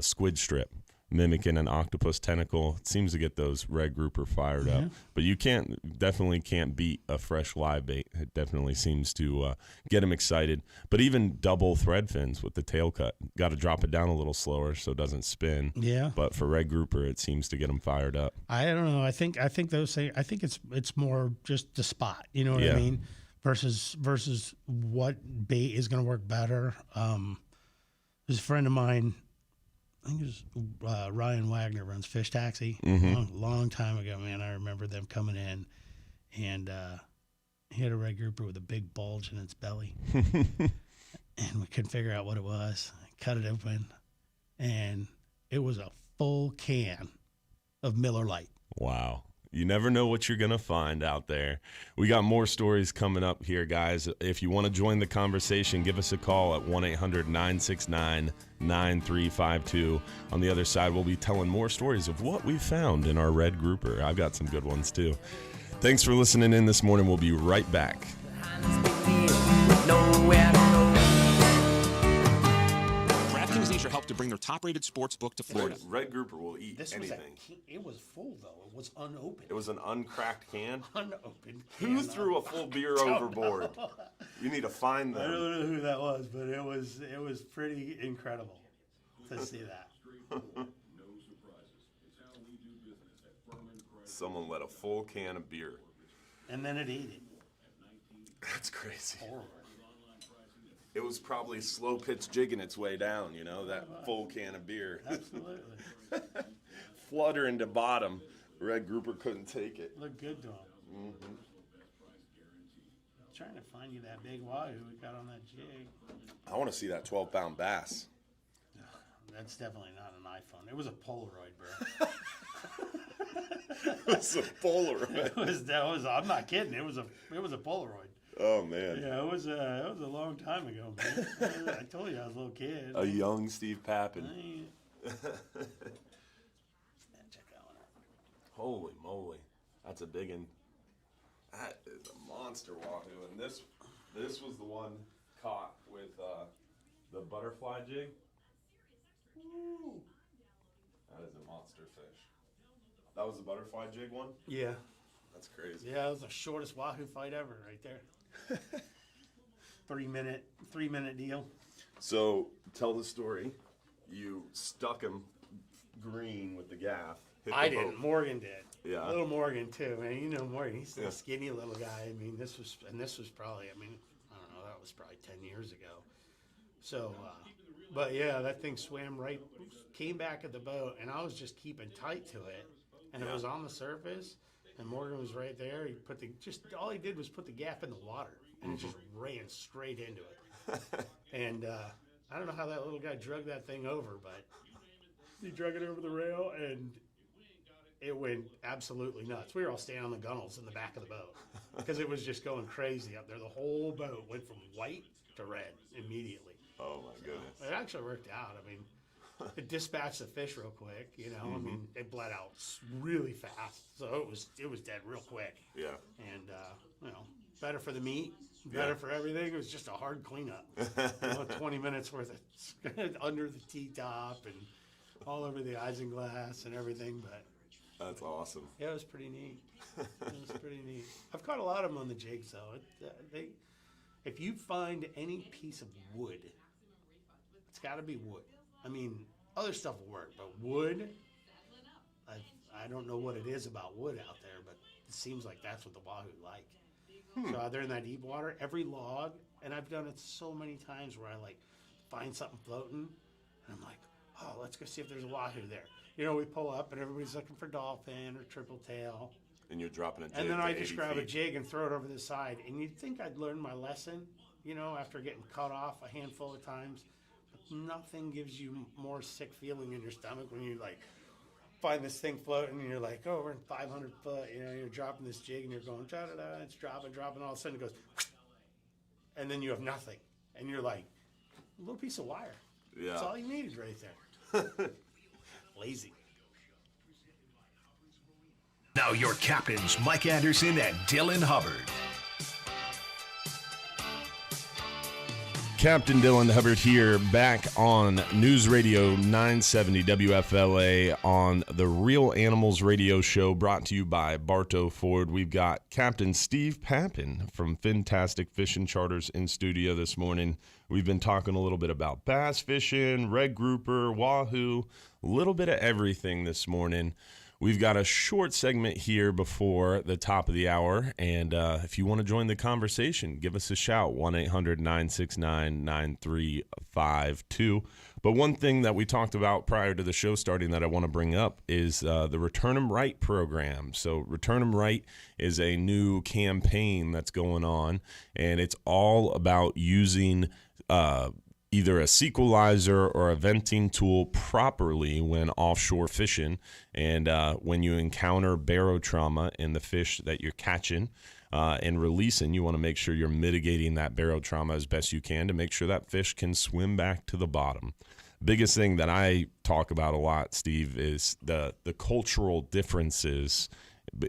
squid strip, mimicking an octopus tentacle. It seems to get those red grouper fired up. But you definitely can't beat a fresh live bait. It definitely seems to get them excited. But even double thread fins with the tail cut, got to drop it down a little slower so it doesn't spin. Yeah. But for red grouper, it seems to get them fired up. I don't know. I think it's more just the spot. You know what I mean? Versus what bait is going to work better. There's a friend of mine, I think it was Ryan Wagner, runs Fish Taxi. Long time ago, man. I remember them coming in, and he had a red grouper with a big bulge in its belly, and we couldn't figure out what it was. I cut it open, and it was a full can of Miller Lite. Wow. You never know what you're going to find out there. We got more stories coming up here, guys. If you want to join the conversation, give us a call at 1-800-969-9352. On the other side, we'll be telling more stories of what we found in our red grouper. I've got some good ones, too. Thanks for listening in this morning. We'll be right back. DraftKings needs your help to bring their top-rated sports book to Florida. Red grouper will eat anything. It was full, though. It was unopened. It was an uncracked can? Unopened can. Who threw a full beer overboard? You need to find them. I don't know who that was, but it was pretty incredible to see that. Someone let a full can of beer. And then it ate it. That's crazy. Horrible. It was probably slow pitch jigging its way down, that full can of beer. Absolutely. Fluttering to bottom. Red grouper couldn't take it. Looked good to him. Trying to find you that big wahoo we got on that jig. I want to see that 12-pound bass. That's definitely not an iPhone. It was a Polaroid, bro. It was a Polaroid. I'm not kidding. It was a Polaroid. Oh, man. Yeah, it was a long time ago, man. I told you I was a little kid. A young Steve Papen. Check that one out. Holy moly. That's a big one. That is a monster wahoo. And this was the one caught with the butterfly jig. Woo. That is a monster fish. That was the butterfly jig one? Yeah. That's crazy. Yeah, it was the shortest wahoo fight ever right there. 3-minute deal. So tell the story. You stuck him green with the gaff. I didn't. Morgan did. Yeah. Little Morgan too, man. You know Morgan. He's Yeah. a skinny little guy. I mean, this was probably. I mean, I don't know. That was probably 10 years ago. So, but yeah, that thing swam right, came back at the boat, and I was just keeping tight to it, and it was on the surface, and Morgan was right there. He put all he did was put the gaff in the water, and it just ran straight into it. And I don't know how that little guy drug that thing over, but he drug it over the rail, and it went absolutely nuts. We were all standing on the gunnels in the back of the boat because it was just going crazy up there. The whole boat went from white to red immediately. Oh my goodness. It actually worked out. I mean, it dispatched the fish real quick. You know, I mean, it bled out really fast, so it was dead real quick. Yeah. And you know, better for the meat, better for everything. It was just a hard cleanup. 20 minutes worth of under the T-top and all over the isinglass and everything, but. That's awesome. Yeah, it was pretty neat. I've caught a lot of them on the jigs, though. If you find any piece of wood, it's got to be wood. I mean, other stuff will work, but wood, I don't know what it is about wood out there, but it seems like that's what the wahoo like. So out there in that deep water, every log, and I've done it so many times where I like find something floating, and I'm like, oh, let's go see if there's a wahoo there. You know, we pull up and everybody's looking for dolphin or triple tail. And you're dropping a jig. And then I just 80 grab a feet. jig and throw it over the side. And you'd think I'd learned my lesson, you know, after getting cut off a handful of times. But nothing gives you more sick feeling in your stomach when you, like, find this thing floating and you're like, oh, we're in 500 foot. You know, you're dropping this jig and you're going, da-da-da, it's dropping. All of a sudden it goes, and then you have nothing. And you're like, a little piece of wire. Yeah. That's all you needed right there. Lazy. Now your captains, Mike Anderson and Dylan Hubbard. Captain Dylan Hubbard here, back on News Radio 970 WFLA on the Real Animals Radio Show, brought to you by Bartow Ford. We've got Captain Steve Papen from Fintastic Fishing Charters in studio this morning. We've been talking a little bit about bass fishing, red grouper, wahoo, a little bit of everything this morning. We've got a short segment here before the top of the hour, and if you want to join the conversation, give us a shout, 1-800-969-9352. But one thing that we talked about prior to the show starting that I want to bring up is the Return 'em Right program. So Return 'em Right is a new campaign that's going on, and it's all about using either a sequelizer or a venting tool properly when offshore fishing. And when you encounter barotrauma in the fish that you're catching and releasing, you want to make sure you're mitigating that barotrauma as best you can to make sure that fish can swim back to the bottom. Biggest thing that I talk about a lot, Steve, is the cultural differences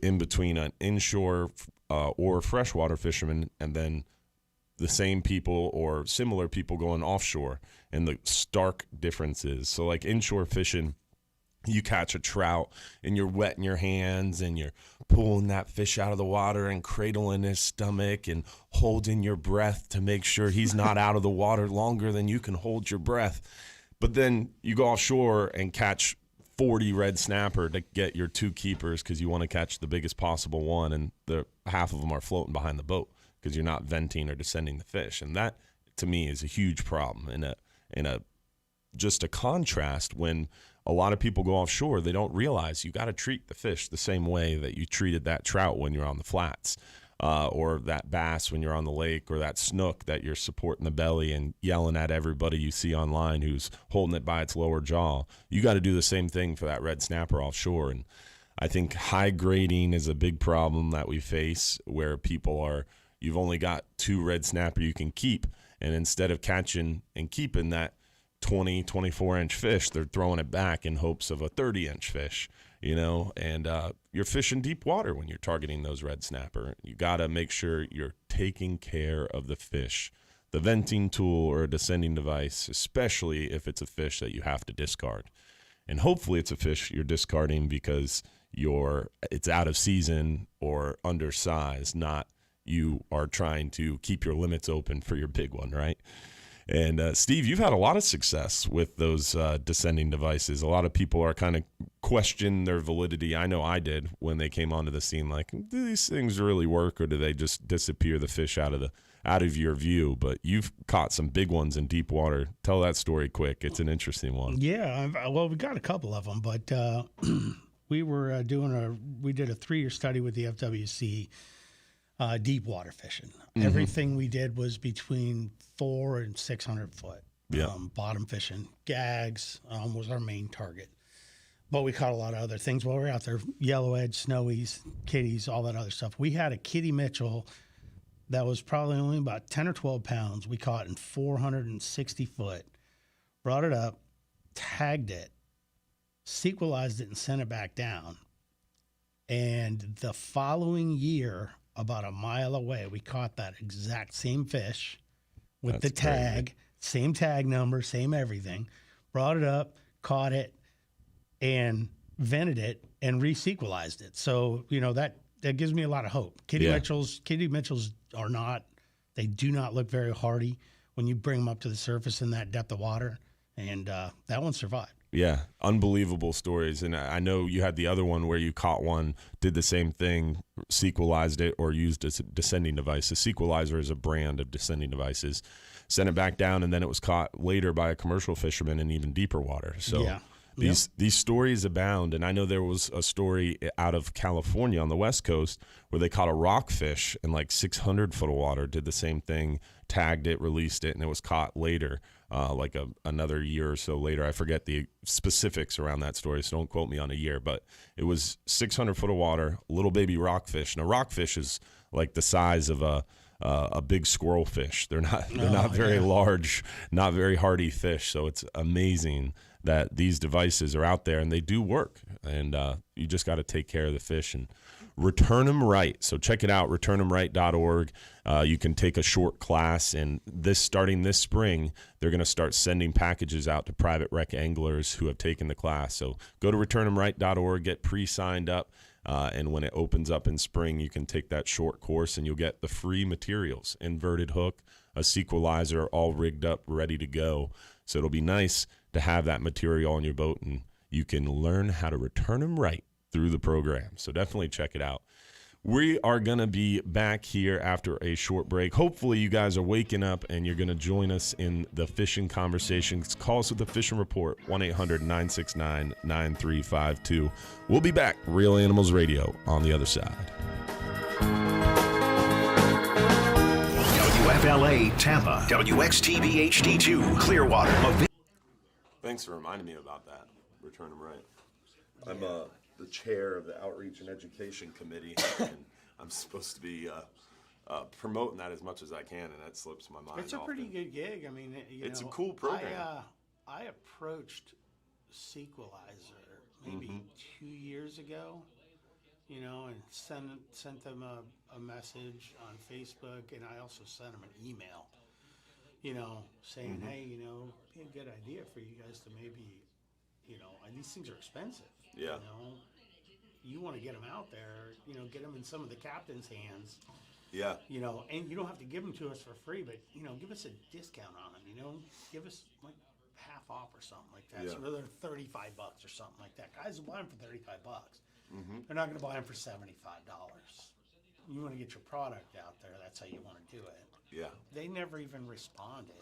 in between an inshore or freshwater fisherman and then the same people or similar people going offshore, and the stark differences. So like inshore fishing, you catch a trout and you're wetting your hands and you're pulling that fish out of the water and cradling his stomach and holding your breath to make sure he's not out of the water longer than you can hold your breath. But then you go offshore and catch 40 red snapper to get your 2 keepers because you want to catch the biggest possible one, and the half of them are floating behind the boat because you're not venting or descending the fish. And that, to me, is a huge problem in a just a contrast when a lot of people go offshore. They don't realize you got to treat the fish the same way that you treated that trout when you're on the flats, or that bass when you're on the lake, or that snook that you're supporting the belly and yelling at everybody you see online who's holding it by its lower jaw. You got to do the same thing for that red snapper offshore. And I think high grading is a big problem that we face, where people are, you've only got 2 red snapper you can keep, and instead of catching and keeping that 20, 24-inch fish, they're throwing it back in hopes of a 30-inch fish, you know, and you're fishing deep water when you're targeting those red snapper. You got to make sure you're taking care of the fish. The venting tool or a descending device, especially if it's a fish that you have to discard. And hopefully it's a fish you're discarding because it's out of season or undersized, not you are trying to keep your limits open for your big one, right? And Steve, you've had a lot of success with those descending devices. A lot of people are kind of question their validity. I know I did when they came onto the scene. Like, do these things really work, or do they just disappear the fish out of your view? But you've caught some big ones in deep water. Tell that story quick. It's an interesting one. Yeah, well, we got a couple of them, but we were we did a 3-year study with the FWC. Deep water fishing. Mm-hmm. Everything we did was between 400 and 600 foot. Yeah. Bottom fishing. Gags was our main target. But we caught a lot of other things while we were out there. Yellow edge, snowies, kitties, all that other stuff. We had a kitty Mitchell that was probably only about 10 or 12 pounds. We caught in 460 foot. Brought it up, tagged it, sequelized it, and sent it back down. And the following year, about a mile away, we caught that exact same fish with the tag, same tag number, same everything. Brought it up, caught it, and vented it and resequelized it. So, that gives me a lot of hope. Kitty Mitchells they do not look very hardy when you bring them up to the surface in that depth of water. And that one survived. Yeah, unbelievable stories. And I know you had the other one where you caught one, did the same thing, sequelized it, or used a descending device. The sequelizer is a brand of descending devices. Sent it back down, and then it was caught later by a commercial fisherman in even deeper water. So these stories abound. And I know there was a story out of California on the West Coast where they caught a rockfish in like 600 foot of water, did the same thing, tagged it, released it, and it was caught later. Another year or so later. I forget the specifics around that story, so don't quote me on a year, but it was 600 foot of water, little baby rockfish. And a rockfish is like the size of a big squirrel fish. They're not very large, not very hardy fish. So it's amazing that these devices are out there and they do work. And you just got to take care of the fish and return them right. So check it out, returnthemright.org. You can take a short class, and starting this spring, they're going to start sending packages out to private rec anglers who have taken the class. So go to returnthemright.org, get pre-signed up, and when it opens up in spring, you can take that short course, and you'll get the free materials, inverted hook, a sequelizer, all rigged up, ready to go. So it'll be nice to have that material on your boat, and you can learn how to return them right through the program. So definitely check it out. We are going to be back here after a short break. Hopefully you guys are waking up and you're going to join us in the fishing conversations. Call us with the Fishing Report, 1-800-969-9352. We'll be back. Real Animals Radio on the other side. WFLA Tampa, WXTV HD2 Clearwater. Thanks for reminding me about that. Return them right. I'm the chair of the Outreach and Education Committee, and I'm supposed to be promoting that as much as I can, and that slips my mind. It's a pretty good gig. I mean, it's a cool program. I approached Sequelizer maybe 2 years ago, and sent them a message on Facebook, and I also sent them an email, saying, hey, it'd be a good idea for you guys to maybe, these things are expensive. Yeah. You want to get them out there, get them in some of the captain's hands. Yeah. And you don't have to give them to us for free, but, give us a discount on them, give us like half off or something like that. Yeah. So they're $35 or something like that. Guys will buy them for $35. They're not going to buy them for $75. You want to get your product out there. That's how you want to do it. Yeah. They never even responded.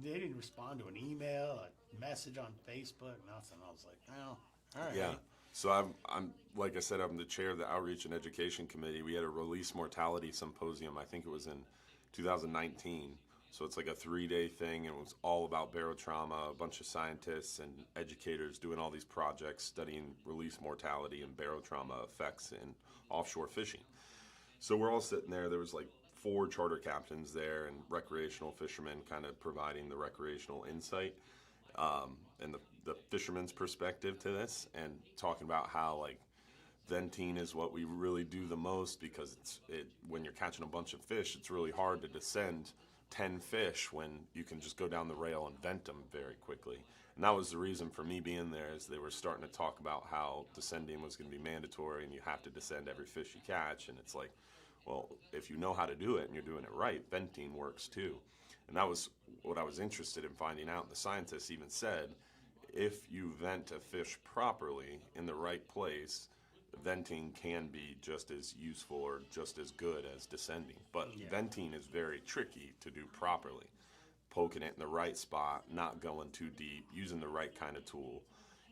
They didn't respond to an email, a message on Facebook, nothing. I was like, oh, all right. Yeah. So I'm like I said, I'm the chair of the Outreach and Education Committee. We had a release mortality symposium. I think it was in 2019. So it's like a 3-day thing, and it was all about barotrauma. A bunch of scientists and educators doing all these projects studying release mortality and barotrauma effects in offshore fishing. So we're all sitting there. There was like 4 charter captains there and recreational fishermen kind of providing the recreational insight and the fisherman's perspective to this, and talking about how like venting is what we really do the most, because when you're catching a bunch of fish, it's really hard to descend 10 fish when you can just go down the rail and vent them very quickly. And that was the reason for me being there, is they were starting to talk about how descending was going to be mandatory and you have to descend every fish you catch. And it's like, well, if you know how to do it and you're doing it right, venting works too. And that was what I was interested in finding out. And the scientists even said, if you vent a fish properly in the right place, venting can be just as useful or just as good as descending. But venting is very tricky to do properly. Poking it in the right spot, not going too deep, using the right kind of tool.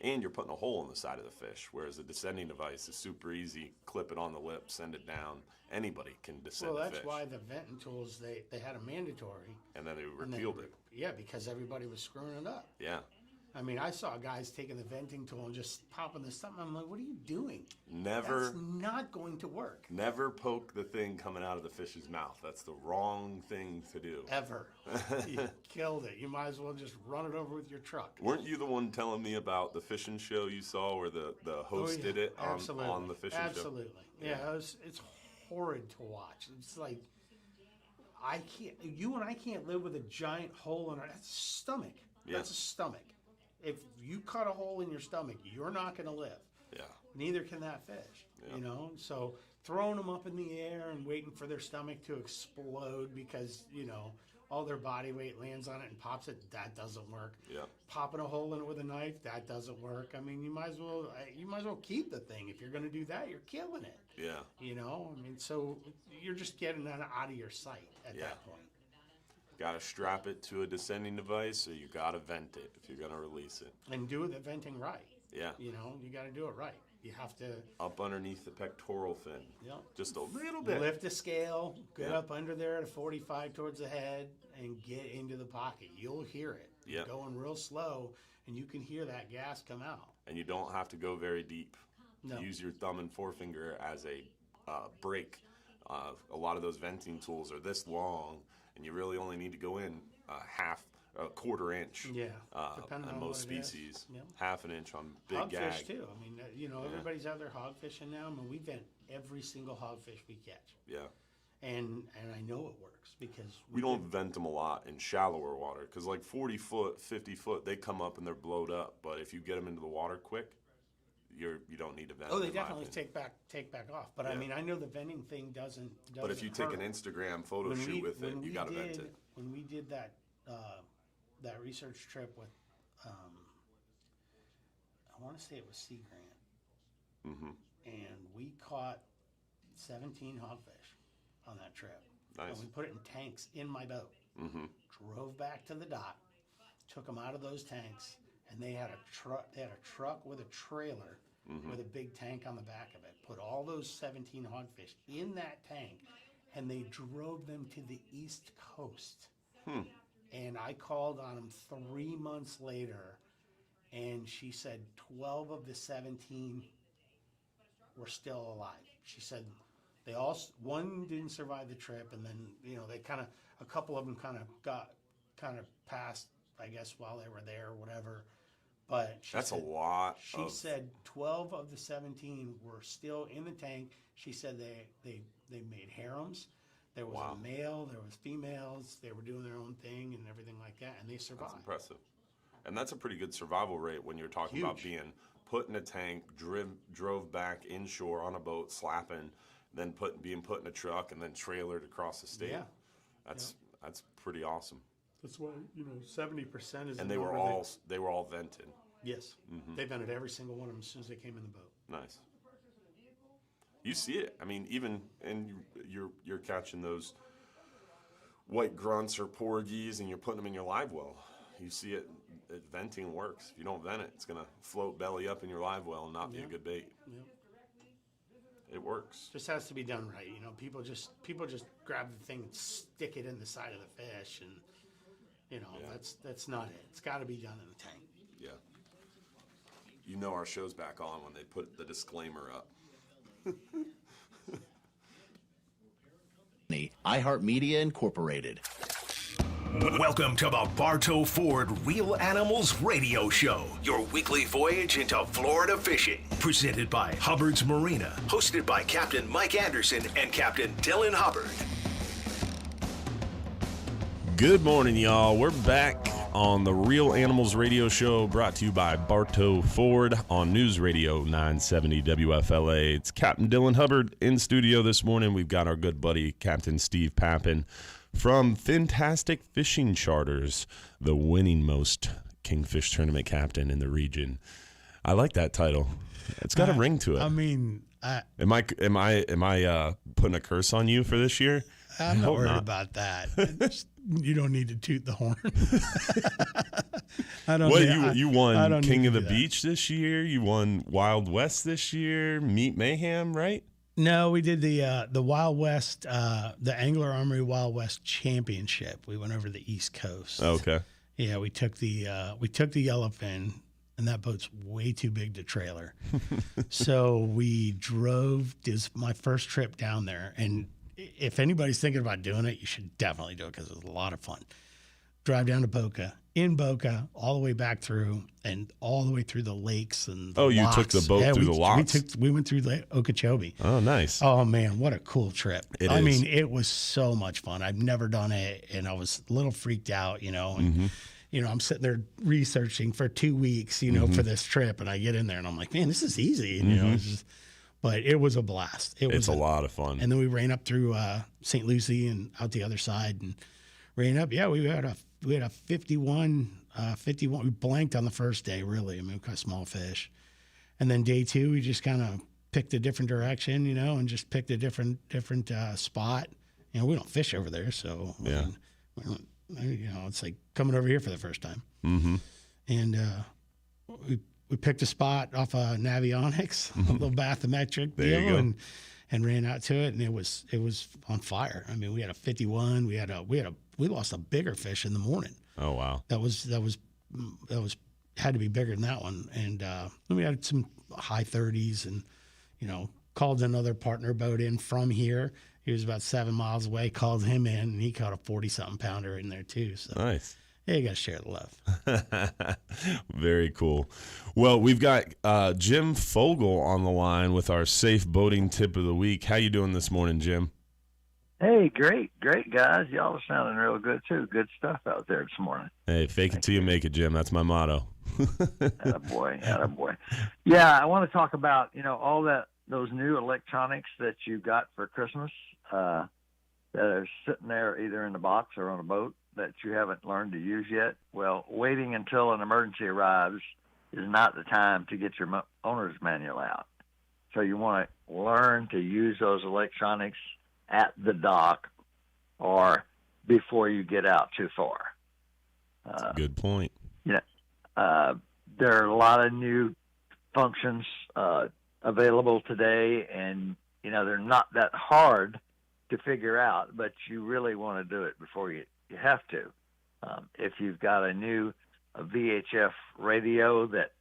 And you're putting a hole in the side of the fish, whereas a descending device is super easy. Clip it on the lip, send it down. Anybody can descend a fish. Well, that's why the venting tools, they had a mandatory. And then they repealed it. Yeah, because everybody was screwing it up. Yeah. I mean, I saw guys taking the venting tool and just popping the stuff. I'm like, what are you doing? That's not going to work. Never poke the thing coming out of the fish's mouth. That's the wrong thing to do. Ever. You killed it. You might as well just run it over with your truck. Weren't you the one telling me about the fishing show you saw where the host did it on the fishing show? Absolutely. Yeah, it's horrid to watch. It's like, you and I can't live with a giant hole in our, that's a stomach. Yeah. That's a stomach. If you cut a hole in your stomach, you're not going to live. Yeah. Neither can that fish, you know? So throwing them up in the air and waiting for their stomach to explode because, you know, all their body weight lands on it and pops it, that doesn't work. Yeah. Popping a hole in it with a knife, that doesn't work. I mean, you might as well keep the thing. If you're going to do that, you're killing it. Yeah. You know? I mean, so you're just getting that out of your sight at that point. Got to strap it to a descending device, or you got to vent it if you're going to release it. And do the venting right. Yeah. You know, you got to do it right. You have to... Up underneath the pectoral fin. Yep. Just a little bit. Lift the scale, get up under there at a 45 towards the head, and get into the pocket. You'll hear it. Yeah. Going real slow, and you can hear that gas come out. And you don't have to go very deep. No. Use your thumb and forefinger as a brake. A lot of those venting tools are this long, and you really only need to go in a quarter inch. Yeah, on most species. Yep. Half an inch on big Hogfish gag. too. I mean, you know, everybody's out there hog fishing now. I mean, we vent every single hogfish we catch. Yeah. And I know it works because we don't vent them a lot in shallower water because like 40 foot, 50 foot, they come up and they're blowed up. But if you get them into the water quick, you don't need to vent. Oh, they definitely take back off. But I mean, I know the venting thing doesn't but if you take an Instagram photo shoot with it, you got to vent it. When we did that that research trip with, I want to say it was Sea Grant, and we caught 17 hogfish on that trip. Nice. And we put it in tanks in my boat. Drove back to the dock, took them out of those tanks. And they had a truck. They had a truck with a trailer with a big tank on the back of it. Put all those 17 hogfish in that tank, and they drove them to the East Coast. And I called on them 3 months later, and she said 12 of the 17 were still alive. She said one didn't survive the trip, and then a couple of them kind of passed, I guess, while they were there or whatever. But that's a lot. She said 12 of the 17 were still in the tank. She said they made harems. There was a male, there was females. They were doing their own thing and everything like that, and they survived. That's impressive. And that's a pretty good survival rate when you're talking about being put in a tank, drove back inshore on a boat, slapping, then being put in a truck, and then trailered across the state. Yeah. That's pretty awesome. That's why 70% is. And they were all vented. Yes, they vented every single one of them as soon as they came in the boat. Nice. You see it. I mean, even and you're catching those white grunts or porgies, and you're putting them in your live well. You see it. Venting works. If you don't vent it, it's gonna float belly up in your live well and not be a good bait. Yep. It works. Just has to be done right. People just grab the thing and stick it in the side of the fish, and that's not it. It's got to be done in the tank. Yeah. Our show's back on when they put the disclaimer up. iHeartMedia Incorporated. Welcome to the Bartow Ford Real Animals Radio Show, your weekly voyage into Florida fishing. Presented by Hubbard's Marina. Hosted by Captain Mike Anderson and Captain Dylan Hubbard. Good morning, y'all. We're back on the Real Animals Radio Show, brought to you by Bartow Ford on News Radio 970 WFLA. It's Captain Dylan Hubbard in studio this morning. We've got our good buddy, Captain Steve Papen from Fintastic Fishing Charters, the winning most kingfish tournament captain in the region. I like that title. It's got a ring to it. I mean, am I putting a curse on you for this year? I'm not worried about that. You don't need to toot the horn. I don't. What you won King of the that. Beach this year? You won Wild West this year? Meat Mayhem, right? No, we did the Wild West, the Angler Armory Wild West Championship. We went over the East Coast. Okay. Yeah, we took the yellowfin, and that boat's way too big to trailer. So we drove. This is my first trip down there, and if anybody's thinking about doing it, you should definitely do it because it was a lot of fun. Drive down to Boca, all the way back through, and all the way through the lakes and the you locks. took the boat through the locks? We went through Lake Okeechobee. Oh, nice. Oh, man, what a cool trip. It I is. mean, it was so much fun. I've never done it, and I was a little freaked out, and, I'm sitting there researching for 2 weeks, for this trip, and I get in there, and I'm like, man, this is easy, it's just, but it was a blast. It's a lot of fun. And then we ran up through St. Lucie and out the other side and ran up. Yeah, we had a 51. We blanked on the first day, really. I mean, we caught small fish. And then day 2, we just kind of picked a different direction, and just picked a different spot. We don't fish over there, so yeah. It's like coming over here for the first time. Mm-hmm. And we picked a spot off of Navionics, a little bathymetric deal, and ran out to it, and it was on fire. I mean, we had a 51. We lost a bigger fish in the morning. Oh wow, that had to be bigger than that one. And then we had some high 30s, and called another partner boat in from here. He was about 7 miles away. Called him in, and he caught a 40-something pounder in there too. So nice. Yeah, you got to share the love. Very cool. Well, we've got Jim Fogel on the line with our safe boating tip of the week. How you doing this morning, Jim? Hey, great, guys. Y'all are sounding real good, too. Good stuff out there this morning. Hey, fake it till you make it, Jim. That's my motto. Attaboy. Yeah, I want to talk about, all those new electronics that you got for Christmas that are sitting there either in the box or on a boat that you haven't learned to use yet. Well, waiting until an emergency arrives is not the time to get your owner's manual out. So you want to learn to use those electronics at the dock or before you get out too far. That's a good point. There are a lot of new functions available today, and they're not that hard to figure out, but you really want to do it before you have to. If you've got a new VHF radio that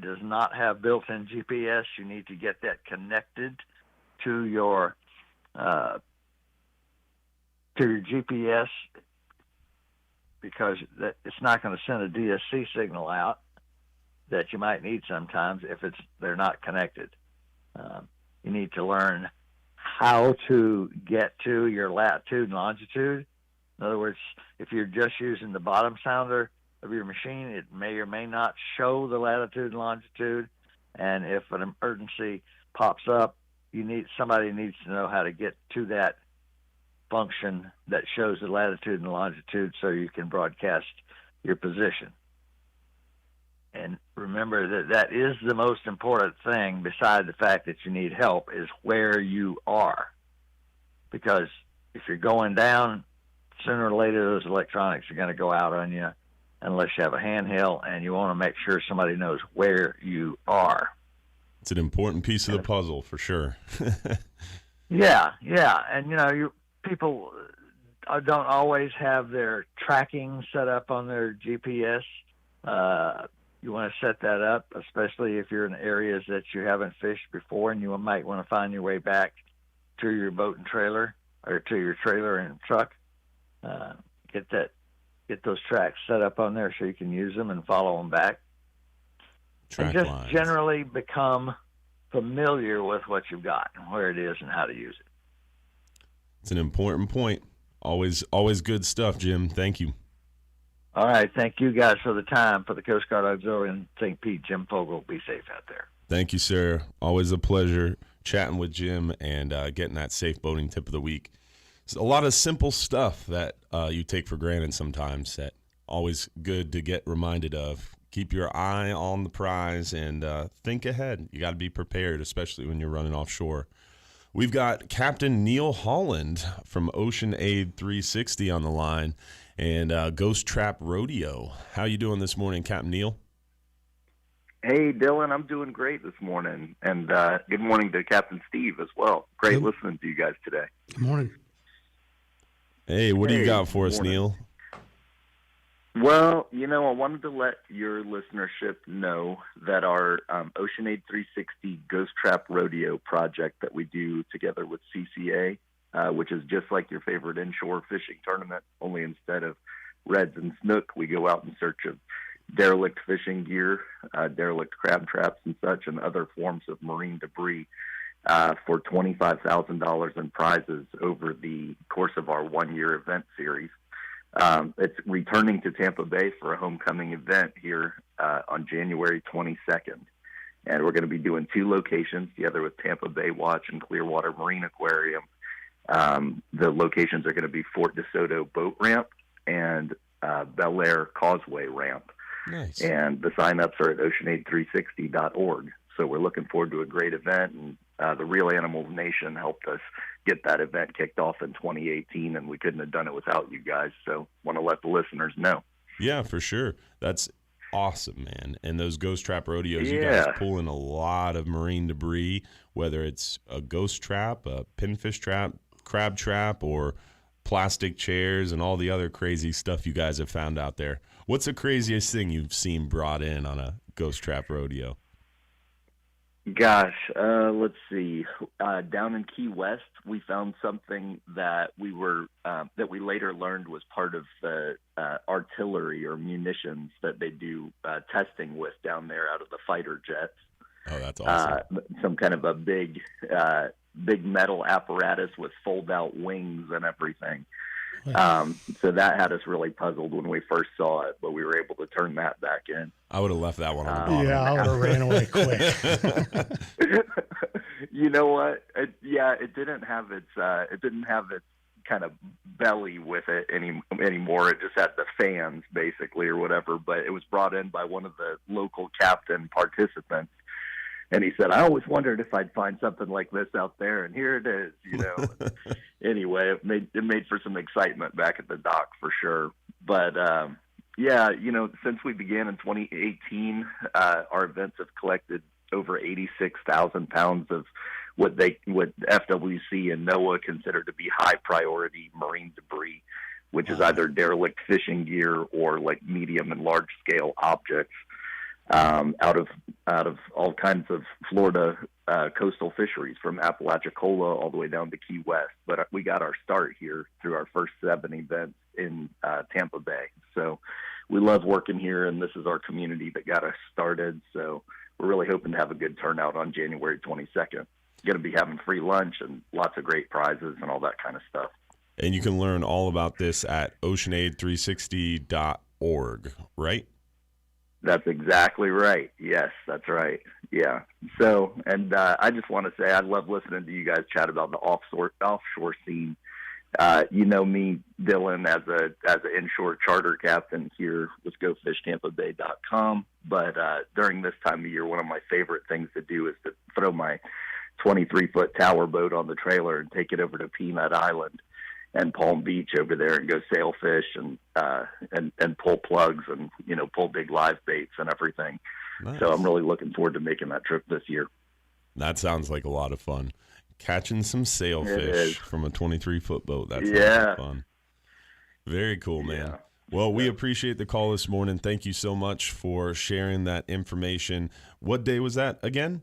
does not have built-in GPS, you need to get that connected to your GPS, because it's not going to send a DSC signal out that you might need sometimes if they're not connected. You need to learn how to get to your latitude and longitude. In other words, if you're just using the bottom sounder of your machine, it may or may not show the latitude and longitude. And if an emergency pops up, somebody needs to know how to get to that function that shows the latitude and longitude so you can broadcast your position. And remember that is the most important thing, beside the fact that you need help, is where you are. Because if you're going down, sooner or later those electronics are going to go out on you unless you have a handheld, and you want to make sure somebody knows where you are. It's an important piece of the puzzle, for sure. Yeah. And, people don't always have their tracking set up on their GPS. You want to set that up, especially if you're in areas that you haven't fished before, and you might want to find your way back to your boat and trailer, or to your trailer and truck. Get those tracks set up on there so you can use them and follow them back. Track and just lines. Generally become familiar with what you've got and where it is and how to use it. It's an important point. Always good stuff, Jim. Thank you. All right. Thank you guys for the time. For the Coast Guard Auxiliary in St. Pete, Jim Fogle. Be safe out there. Thank you, sir. Always a pleasure chatting with Jim and getting that safe boating tip of the week. It's a lot of simple stuff that you take for granted sometimes that always good to get reminded of. Keep your eye on the prize and think ahead. You got to be prepared, especially when you're running offshore. We've got Captain Neil Holland from Ocean Aid 360 on the line and Ghost Trap Rodeo. How you doing this morning, Captain Neil? Hey, Dylan, I'm doing great this morning. And good morning to Captain Steve as well. Great listening to you guys today. Good morning. Hey, what do you got for us, Neil? Well, I wanted to let your listenership know that our Ocean Aid 360 Ghost Trap Rodeo project that we do together with CCA, which is just like your favorite inshore fishing tournament, only instead of reds and snook, we go out in search of derelict fishing gear, derelict crab traps and such, and other forms of marine debris for $25,000 in prizes over the course of our one-year event series. It's returning to Tampa Bay for a homecoming event here on January 22nd. And we're going to be doing 2 locations together with Tampa Bay Watch and Clearwater Marine Aquarium. The locations are going to be Fort DeSoto Boat Ramp and Bel Air Causeway Ramp. Nice. And the sign-ups are at oceanaid360.org. So we're looking forward to a great event. And the Real Animal Nation helped us get that event kicked off in 2018, and we couldn't have done it without you guys. So want to let the listeners know. Yeah, for sure. That's awesome, man. And those Ghost Trap Rodeos, you guys pull in a lot of marine debris, whether it's a ghost trap, a pinfish trap, crab trap, or plastic chairs and all the other crazy stuff you guys have found out there. What's the craziest thing you've seen brought in on a Ghost Trap Rodeo? Gosh, let's see. Down in Key West, we found something that we later learned was part of the artillery or munitions that they do testing with down there out of the fighter jets. Oh, that's awesome. Some kind of a big metal apparatus with fold-out wings and everything. So that had us really puzzled when we first saw it, but we were able to turn that back in. I would have left that one on the bottom. Yeah, I would have ran away quick. You know what? It didn't have its kind of belly with it anymore. It just had the fans basically or whatever. But it was brought in by one of the local captain participants. And he said, I always wondered if I'd find something like this out there, and here it is, Anyway, it made for some excitement back at the dock for sure. But, since we began in 2018, our events have collected over 86,000 pounds of what FWC and NOAA consider to be high priority marine debris, which is either derelict fishing gear or like medium and large scale objects. Out of all kinds of Florida coastal fisheries, from Apalachicola all the way down to Key West. But we got our start here through our first 7 events in Tampa Bay. So we love working here, and this is our community that got us started. So we're really hoping to have a good turnout on January 22nd. Going to be having free lunch and lots of great prizes and all that kind of stuff. And you can learn all about this at oceanaid360.org, right? That's exactly right. Yes, that's right. Yeah. So, and I just want to say I love listening to you guys chat about the offshore scene. You know me, Dylan, as an inshore charter captain here with GoFishTampaBay.com. But during this time of year, one of my favorite things to do is to throw my 23-foot tower boat on the trailer and take it over to Peanut Island and Palm Beach over there and go sailfish and pull plugs and, pull big live baits and everything. Nice. So I'm really looking forward to making that trip this year. That sounds like a lot of fun. Catching some sailfish from a 23-foot boat. That's fun. Very cool, man. Yeah. Well, we appreciate the call this morning. Thank you so much for sharing that information. What day was that again?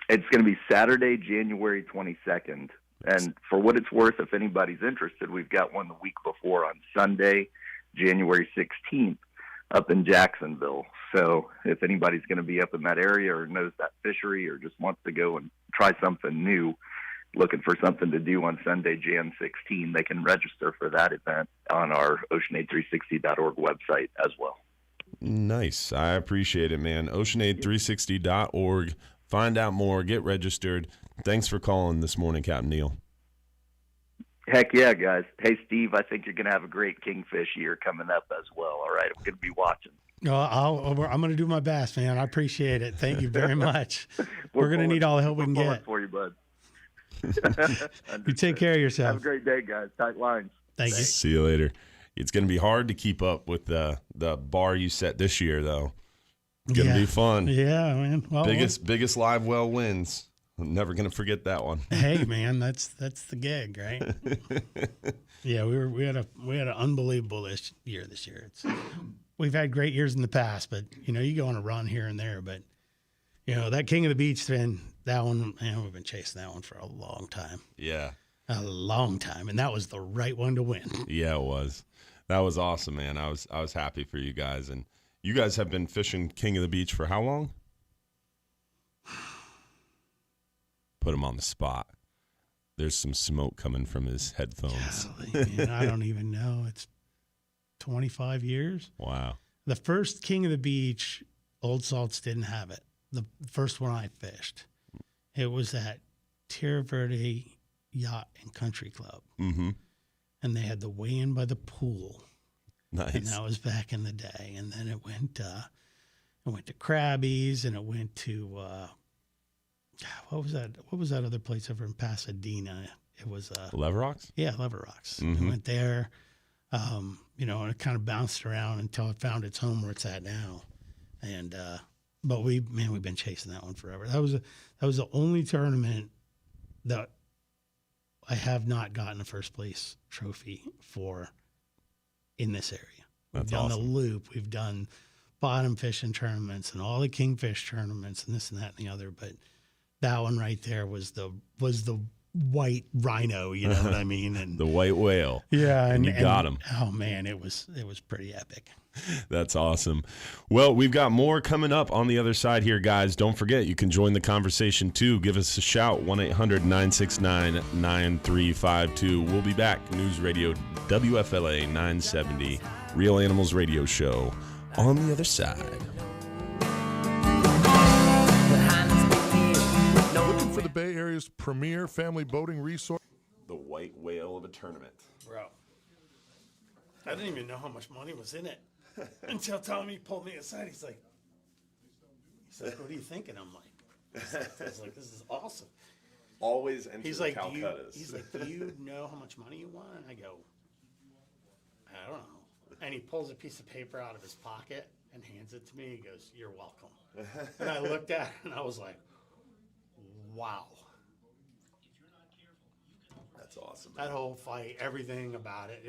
It's going to be Saturday, January 22nd. And for what it's worth, if anybody's interested, we've got one the week before on Sunday, January 16th, up in Jacksonville. So if anybody's going to be up in that area or knows that fishery or just wants to go and try something new, looking for something to do on Sunday, Jan 16, they can register for that event on our oceanaid360.org website as well. Nice. I appreciate it, man. oceanaid360.org. Find out more. Get registered. Thanks for calling this morning, Captain Neil. Heck yeah, guys. Hey, Steve, I think you're going to have a great kingfish year coming up as well. All right, I'm going to be watching. I'm going to do my best, man. I appreciate it. Thank you very much. We're going to need all the help we can get. For you, bud. You take care of yourself. Have a great day, guys. Tight lines. Thank you. See you later. It's going to be hard to keep up with the bar you set this year, though. It's going to be fun. Yeah, man. Well, biggest live well wins. I'm never going to forget that one. Hey, man, that's the gig, right? Yeah, we had an unbelievable this year. We've had great years in the past, but you go on a run here and there. But that King of the Beach thing, that one, man, we've been chasing that one for a long time. Yeah, a long time, and that was the right one to win. Yeah, it was. That was awesome, man. I was happy for you guys, and you guys have been fishing King of the Beach for how long? Put him on the spot. There's some smoke coming from his headphones. Golly, man, I don't even know. It's 25 years. Wow. The first King of the Beach, Old Salts didn't have it. The first one I fished, it was at Tierra Verde Yacht and Country Club. Mm-hmm. And they had the weigh-in by the pool. Nice. And that was back in the day. And then it went to Krabby's, and it went to what was that? What was that other place over in Pasadena? It was Lever Rocks? Yeah, Lever Rocks. Mm-hmm. It went there, and it kind of bounced around until it found its home where it's at now. And but we've been chasing that one forever. That was the only tournament that I have not gotten a first place trophy for in this area. We've done awesome. The Loop, we've done bottom fishing tournaments and all the kingfish tournaments and this and that and the other, but that one right there was the white rhino, you know what I mean? And the white whale. Yeah, and you got him. Oh man, it was pretty epic. That's awesome. Well, we've got more coming up on the other side here, guys. Don't forget, you can join the conversation too. Give us a shout, 1-800-969-9352. We'll be back. News Radio WFLA 970, Real Animals Radio Show on the other side. Looking for the Bay Area's premier family boating resort? The white whale of a tournament. Bro, I didn't even know how much money was in it until Tommy pulled me aside. He's like, what are you thinking? I'm like, this is awesome. Always enter he's the like, Calcuttas. He's like, do you know how much money you won? And I go, I don't know. And he pulls a piece of paper out of his pocket and hands it to me. He goes, you're welcome. And I looked at it and I was like, wow. That's awesome. That whole fight, everything about it.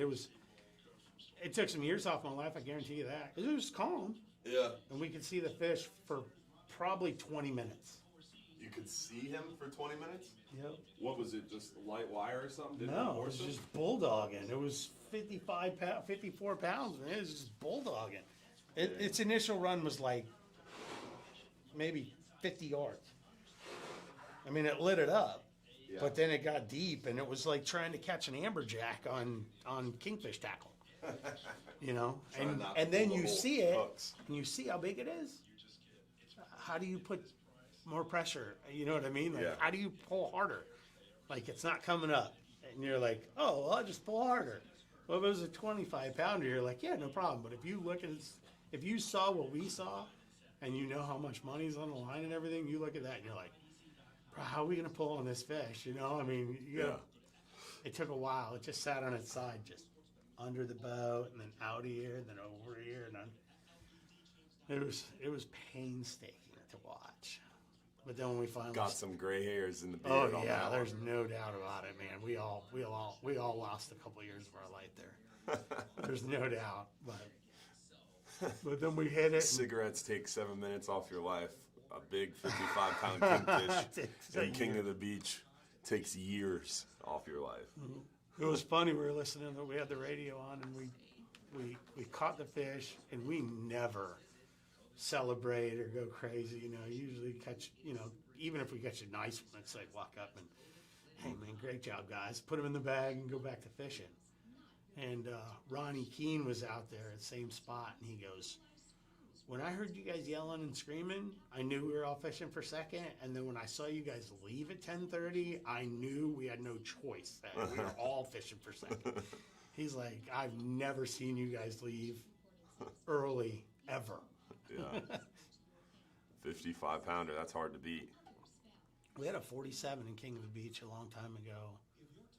It took some years off my life, I guarantee you that. It was calm. Yeah. And we could see the fish for probably 20 minutes. You could see him for 20 minutes? Yep. What was it, just light wire or something? No, it was just bulldogging. It was 54 pounds, man. It was just bulldogging. Its initial run was like maybe 50 yards. I mean, it lit it up. Yeah. But then it got deep, and it was like trying to catch an amberjack on kingfish tackle. And then you see it, and you see how big it is. How do you put more pressure? You know what I mean? Like, How do you pull harder? Like, it's not coming up, and you're like, oh, well, I'll just pull harder. Well, if it was a 25-pounder, you're like, yeah, no problem. But if you saw what we saw, and you know how much money's on the line and everything, you look at that, and you're like, bro, how are we gonna pull on this fish? I mean, it took a while. It just sat on its side, just under the boat, and then out here, and then over here, and then it was painstaking to watch. But then when we finally got some gray hairs in the beard. Oh yeah, there's no doubt about it, man. We all lost a couple years of our life there. There's no doubt, but then we hit it. Cigarettes take 7 minutes off your life. A big 55-pound kingfish and King of the Beach takes years off your life. Mm-hmm. It was funny. We were listening. We had the radio on, and we caught the fish, and we never celebrate or go crazy. Usually catch. Even if we catch a nice one, it's like walk up and hey, man, great job, guys. Put them in the bag and go back to fishing. And Ronnie Keene was out there at the same spot, and he goes, when I heard you guys yelling and screaming, I knew we were all fishing for second. And then when I saw you guys leave at 10:30, I knew we had no choice. That we were all fishing for second. He's like, I've never seen you guys leave early, ever. Yeah. 55-pounder, that's hard to beat. We had a 47 in King of the Beach a long time ago.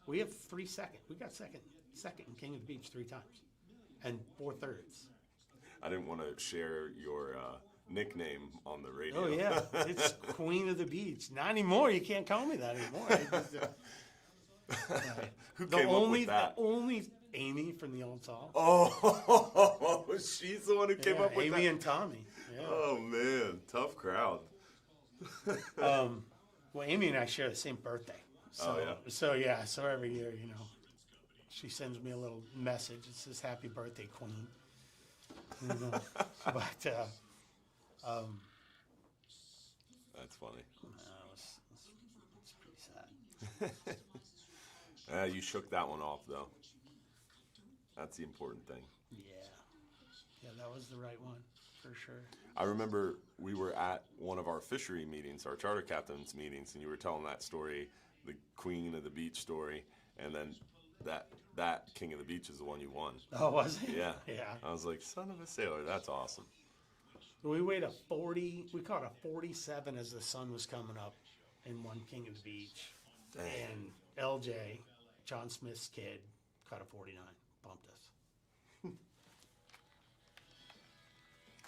We have 3 second. We got second in King of the Beach 3 times. And 4/3. I didn't want to share your nickname on the radio. Oh, yeah. It's Queen of the Beach. Not anymore. You can't call me that anymore. Who came up with that? The only Amy from the old song. Oh, she's the one who came up with Amy that. and Tommy. Yeah. Oh, man. Tough crowd. Well, Amy and I share the same birthday. So, So every year, she sends me a little message. It says, happy birthday, Queen. But, that's funny. It's pretty sad. You shook that one off, though. That's the important thing. Yeah, that was the right one, for sure. I remember we were at one of our fishery meetings, our charter captains meetings, and you were telling that story, the Queen of the Beach story, and then that King of the Beach is the one you won. Oh, was it? Yeah. Yeah. I was like, son of a sailor, that's awesome. We weighed a 40. We caught a 47 as the sun was coming up in one King of the Beach. Dang. And LJ, John Smith's kid, caught a 49. Bumped us.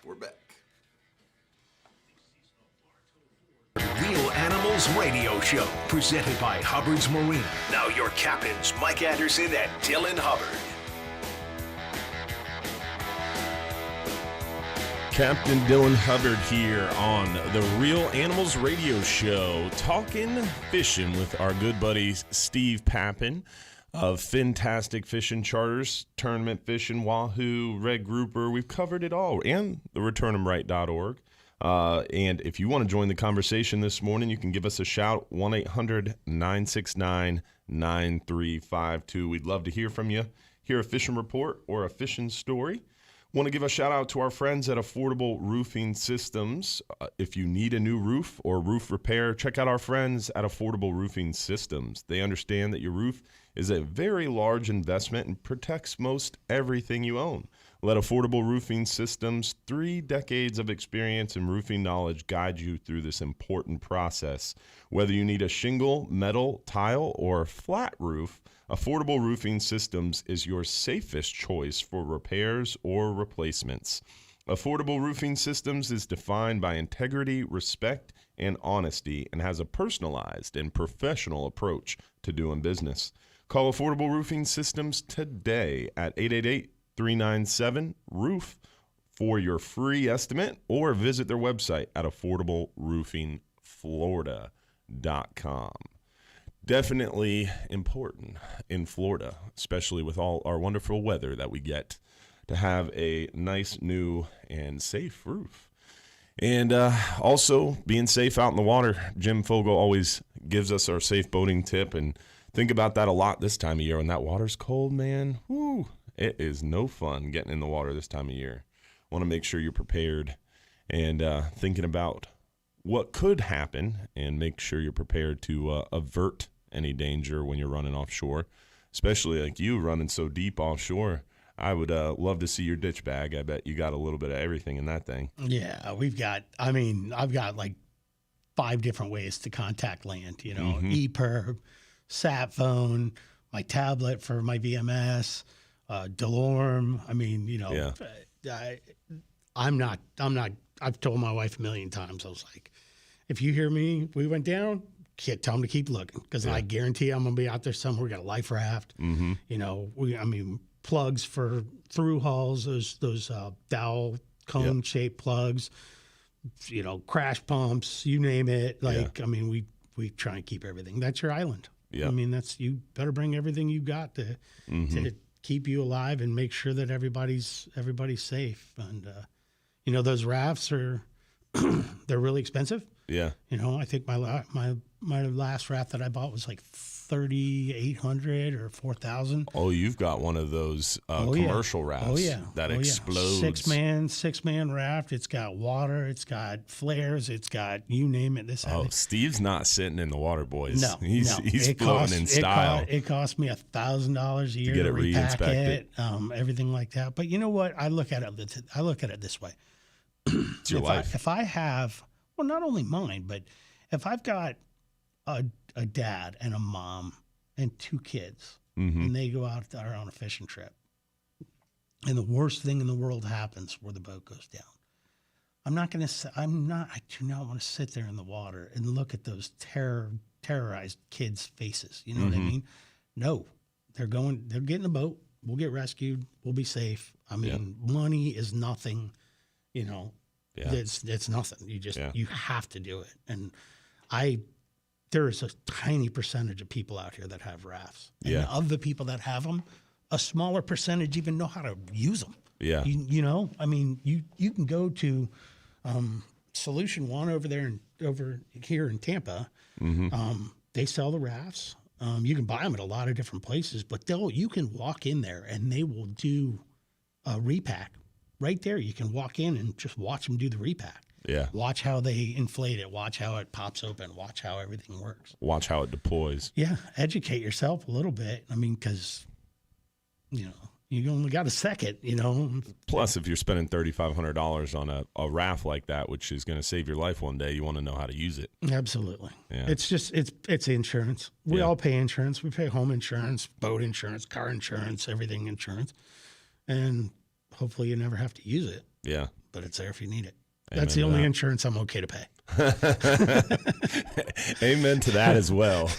We're back. Real Animals Radio Show, presented by Hubbard's Marina. Now your captains, Mike Anderson and Dylan Hubbard. Captain Dylan Hubbard here on the Real Animals Radio Show, talking fishing with our good buddy Steve Papen of Fintastic Fishing Charters, Tournament Fishing, Wahoo, Red Grouper. We've covered it all, and the return'emright.org. And if you want to join the conversation this morning, you can give us a shout, 1-800-969-9352. We'd love to hear from you, hear a fishing report or a fishing story. Want to give a shout out to our friends at Affordable Roofing Systems. If you need a new roof or roof repair, check out our friends at Affordable Roofing Systems. They understand that your roof is a very large investment and protects most everything you own. Let Affordable Roofing Systems' 3 decades of experience and roofing knowledge guide you through this important process. Whether you need a shingle, metal, tile, or flat roof, Affordable Roofing Systems is your safest choice for repairs or replacements. Affordable Roofing Systems is defined by integrity, respect, and honesty, and has a personalized and professional approach to doing business. Call Affordable Roofing Systems today at 888-397-ROOF for your free estimate, or visit their website at affordableroofingflorida.com. Definitely important in Florida, especially with all our wonderful weather that we get, to have a nice, new, and safe roof. And also being safe out in the water. Jim Fogle always gives us our safe boating tip, and think about that a lot this time of year. When that water's cold, man, whoo, it is no fun getting in the water this time of year. Want to make sure you're prepared and thinking about what could happen, and make sure you're prepared to avert any danger when you're running offshore, especially like you running so deep offshore. I would love to see your ditch bag. I bet you got a little bit of everything in that thing. Yeah, I've got like 5 different ways to contact land, ePerb, sat phone, my tablet for my VMS, Delorme. I've told my wife a million times, I was like, if you hear me, we went down, tell them to keep looking, because I guarantee I'm going to be out there somewhere. We got a life raft, plugs for through hulls, those dowel cone shaped plugs, crash pumps, you name it. We try and keep everything. That's your island. Yeah. You better bring everything you got to keep you alive and make sure that everybody's safe. And, those rafts are, they're really expensive. Yeah. I think my My last raft that I bought was like 3,800 or 4,000. Oh, you've got one of those commercial rafts that explodes. Six-man raft. It's got water. It's got flares. It's got you name it. Steve's not sitting in the water, boys. No, he's floating in style. It cost me $1,000 a year get to it repack re-inspected. everything like that. But you know what? I look at it this way. It's your life. If I have, well, not only mine, but if I've got a dad and a mom and 2 kids, and they go out there on a fishing trip, and the worst thing in the world happens where the boat goes down, I do not want to sit there in the water and look at those terrorized kids' faces. You know what I mean? No, they're getting the boat. We'll get rescued. We'll be safe. I mean, money is nothing, you know. Yeah. It's nothing. You have to do it. And there is a tiny percentage of people out here that have rafts. And of the people that have them, a smaller percentage even know how to use them. Yeah. You know, I mean, you can go to Solution One over here in Tampa. They sell the rafts. You can buy them at a lot of different places, but you can walk in there and they will do a repack right there. You can walk in and just watch them do the repack. Yeah. Watch how they inflate it. Watch how it pops open. Watch how everything works. Watch how it deploys. Yeah. Educate yourself a little bit. I mean, because, you know, you only got a second, you know. Plus, if you're spending $3,500 on a raft like that, which is going to save your life one day, you want to know how to use it. Absolutely. Yeah. It's insurance. We all pay insurance. We pay home insurance, boat insurance, car insurance, everything insurance. And hopefully you never have to use it. Yeah. But it's there if you need it. Amen That's the only insurance I'm okay to pay. Amen to that as well.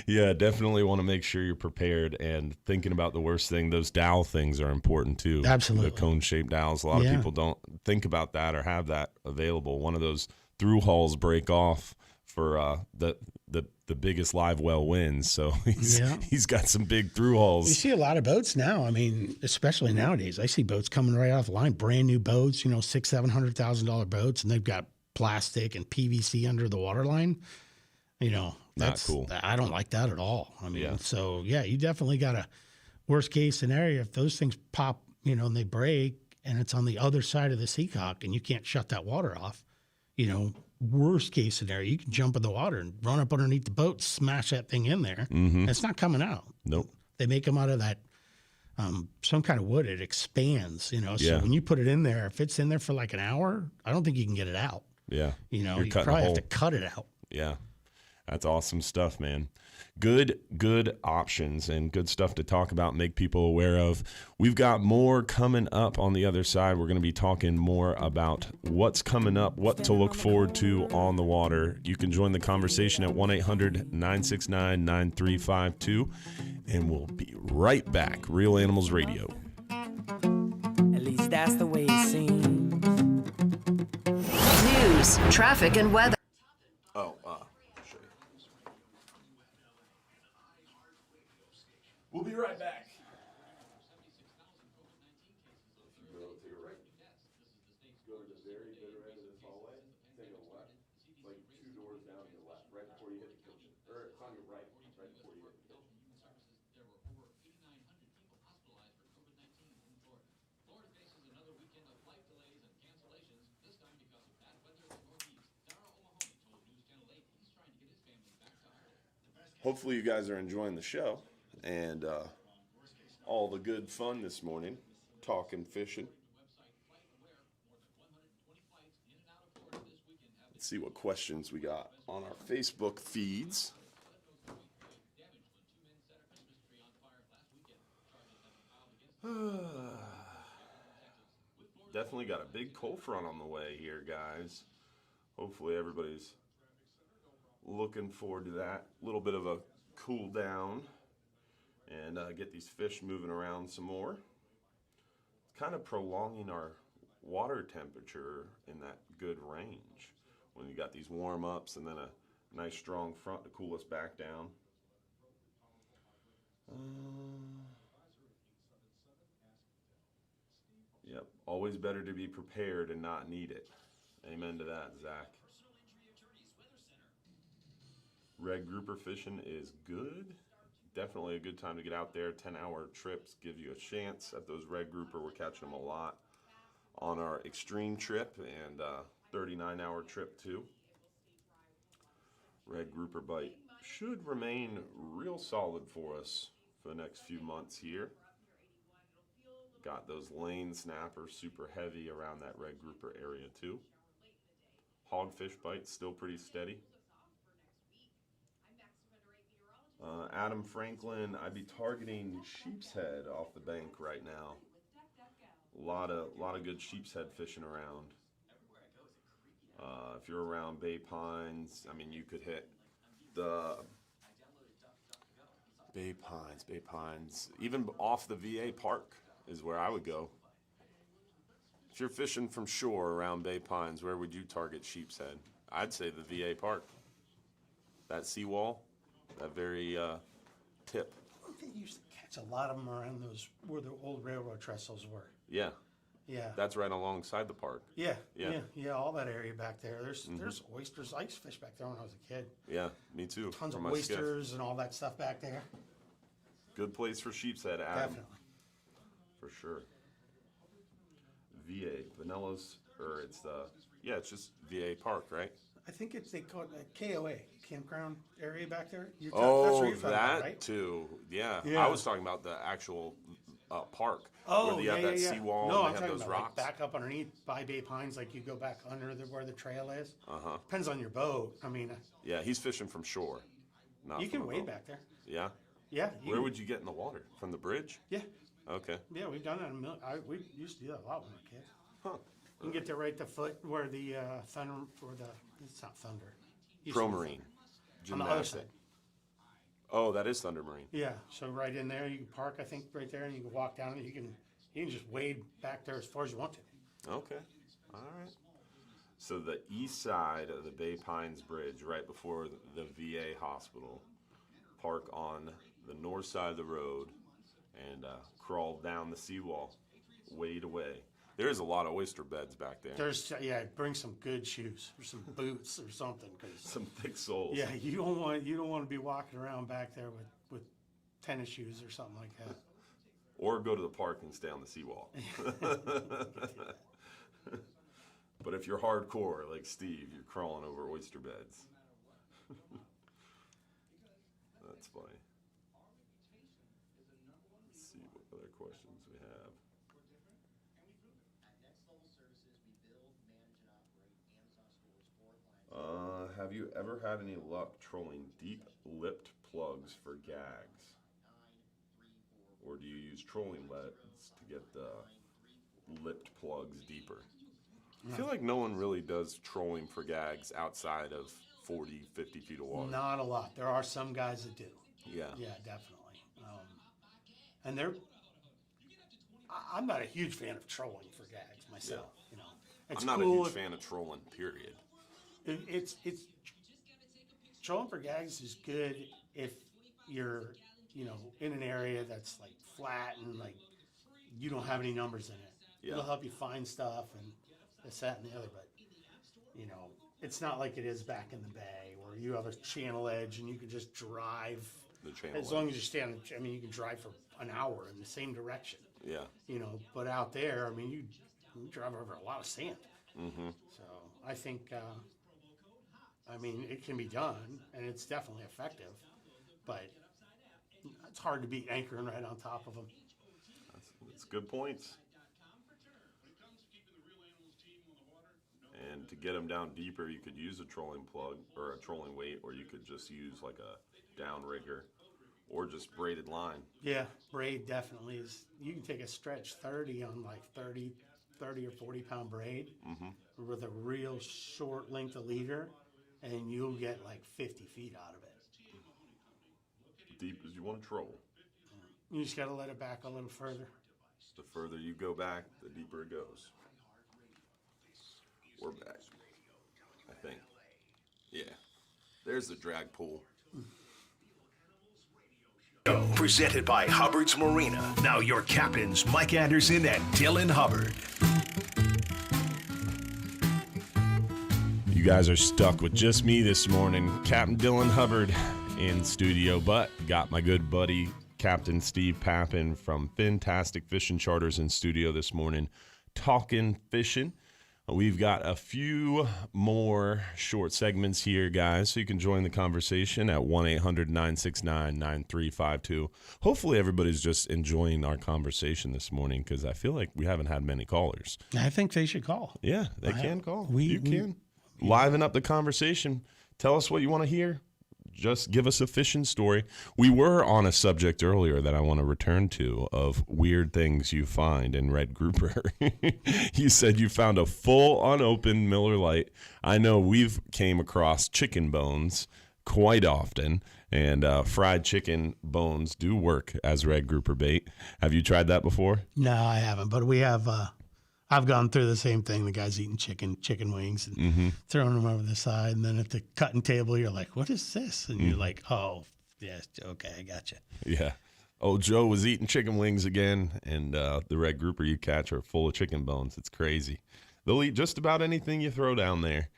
Yeah, definitely want to make sure you're prepared and thinking about the worst thing. Those dowel things are important too. Absolutely. The cone-shaped dowels. A lot of people don't think about that or have that available. One of those through hulls break off for the biggest live well wins. So he's got some big through hulls. You see a lot of boats now. I mean, especially nowadays, I see boats coming right off the line, brand new boats, you know, $600,000-$700,000 boats, and they've got plastic and PVC under the waterline. You know, that's not cool. I don't like that at all. I mean, so you definitely got a worst case scenario. If those things pop, you know, and they break and it's on the other side of the seacock and you can't shut that water off, you know, worst case scenario, you can jump in the water and run up underneath the boat, smash that thing in there. And it's not coming out. Nope. They make them out of that some kind of wood. It expands, you know. So when you put it in there, if it's in there for like an hour, I don't think you can get it out. Yeah. You know, you probably have to cut it out. Yeah. That's awesome stuff, man. Good options and good stuff to talk about, make people aware of. We've got more coming up on the other side. We're going to be talking more about what's coming up, what to look forward to on the water. You can join the conversation at 1-800-969-9352, and we'll be right back. Real Animals Radio. At least that's the way it seems. News, traffic, and weather. We'll be right back. Go to the very bitter end of this hallway, take a left, like 2 doors down to the left, right before you hit the kitchen. Or it's on your right before you hit the kitchen. There were over 8,900 people hospitalized for COVID-19 in Florida. Florida faces another weekend of flight delays and cancellations, this time because of bad weather in the Northeast. Dara O'Mahony told News Channel 8 he's trying to get his family back to Ireland. Hopefully you guys are enjoying the show and all the good fun this morning, talking fishing. Let's see what questions we got on our Facebook feeds. Definitely got a big cold front on the way here, guys. Hopefully everybody's looking forward to that. A little bit of a cool down and get these fish moving around some more. It's kind of prolonging our water temperature in that good range when you got these warm ups and then a nice strong front to cool us back down. Yep, always better to be prepared and not need it. Amen to that, Zach. red grouper fishing is good. Definitely a good time to get out there. 10-hour trips give you a chance at those red grouper. We're catching them a lot on our extreme trip and 39-hour trip too. Red grouper bite should remain real solid for us for the next few months here. Got those lane snappers super heavy around that red grouper area too. Hogfish bite still pretty steady. Adam Franklin, I'd be targeting sheep's head off the bank right now. A lot of good sheep's head fishing around. If you're around Bay Pines, I mean, you could hit the Bay Pines, even off the VA Park is where I would go. If you're fishing from shore around Bay Pines, where would you target sheep's head? I'd say the VA Park. That seawall, that very tip. They used to catch a lot of them around those where the old railroad trestles were. Yeah. Yeah. That's right alongside the park. Yeah. Yeah. All that area back there. There's oysters. I used to fish back there when I was a kid. Yeah, me too. Tons from of my skiff. oysters and all that stuff back there. Good place for sheep's head, Adam. Definitely. For sure. VA, Vanillas, or it's just VA Park, right? I think they call it KOA, campground area back there. That's Oh, where you're talking that about, right? too. Yeah. Yeah. I was talking about the actual park. Oh, where you have that seawall No, I'm and they have talking those about rocks. like back up underneath by Bay Pines, like you go back under where the trail is. Uh-huh. Depends on your boat. I mean, Yeah, he's fishing from shore. Not you from can a wade boat. back there. Yeah? Yeah. Where would you get in the water? From the bridge? Yeah. Okay. Yeah, we've done that we used to do that a lot when we were kids. Huh. You can get there right at the foot where the thunder, it's not thunder. Pro Marine. On the other side. Oh, that is Thunder Marine. Yeah, so right in there, you can park, I think, right there, and you can walk down it. You can just wade back there as far as you want to. Okay. All right. So the east side of the Bay Pines Bridge, right before the VA hospital, park on the north side of the road and crawl down the seawall, wade away. There is a lot of oyster beds back there. Bring some good shoes or some boots or something. Some thick soles. Yeah, you don't want to be walking around back there with tennis shoes or something like that. Or go to the park and stay on the seawall. But if you're hardcore like Steve, you're crawling over oyster beds. That's funny. Let's see what other questions we have. Have you ever had any luck trolling deep-lipped plugs for gags? Or do you use trolling leads to get the lipped plugs deeper? I feel like no one really does trolling for gags outside of 40, 50 feet of water. Not a lot. There are some guys that do. Yeah. Yeah, definitely. And I'm not a huge fan of trolling for gags myself. Yeah. You know, it's I'm not cool a huge fan of trolling, period. It's trolling for gags is good if you're, in an area that's like flat and like you don't have any numbers in it. Yeah. It'll help you find stuff and this, that, and the other. But it's not like it is back in the bay where you have a channel edge and you can just drive. The channel as long as you stay on. You can drive for an hour in the same direction. Yeah. But out there, you drive over a lot of sand. Mm-hmm. So I think. It can be done, and it's definitely effective, but it's hard to beat anchoring right on top of them. That's good points. And to get them down deeper, you could use a trolling plug or a trolling weight, or you could just use like a downrigger or just braided line. Yeah, braid definitely is. You can take a stretch 30 on like 30 or 40 pound braid with a real short length of leader. And you'll get like 50 feet out of it. Deep as you want to troll. You just got to let it back a little further. The further you go back, the deeper it goes. We're back, I think. Yeah. There's the drag pool. Presented by Hubbard's Marina. Now your captains, Mike Anderson and Dylan Hubbard. You You guys are stuck with just me this morning, Captain Dylan Hubbard in studio, but got my good buddy Captain Steve Papen from Fintastic Fishing Charters in studio this morning, talking fishing. We've got a few more short segments here, guys, so you can join the conversation at 1-800-969-9352. Hopefully everybody's just enjoying our conversation this morning, because I feel like we haven't had many callers. I think they should call. Yeah, they can call. You can. Liven up the conversation. Tell us what you want to hear. Just give us a fishing story. We were on a subject earlier that I want to return to of weird things you find in red grouper. You said you found a full unopened Miller Lite. I know we've came across chicken bones quite often, and fried chicken bones do work as red grouper bait. Have you tried that before? No, I haven't, but we have. I've gone through the same thing. The guy's eating chicken wings and throwing them over the side. And then at the cutting table, you're like, what is this? And you're like, oh, yes, okay, I got you. Yeah. Oh, Joe was eating chicken wings again, and the red grouper you catch are full of chicken bones. It's crazy. They'll eat just about anything you throw down there.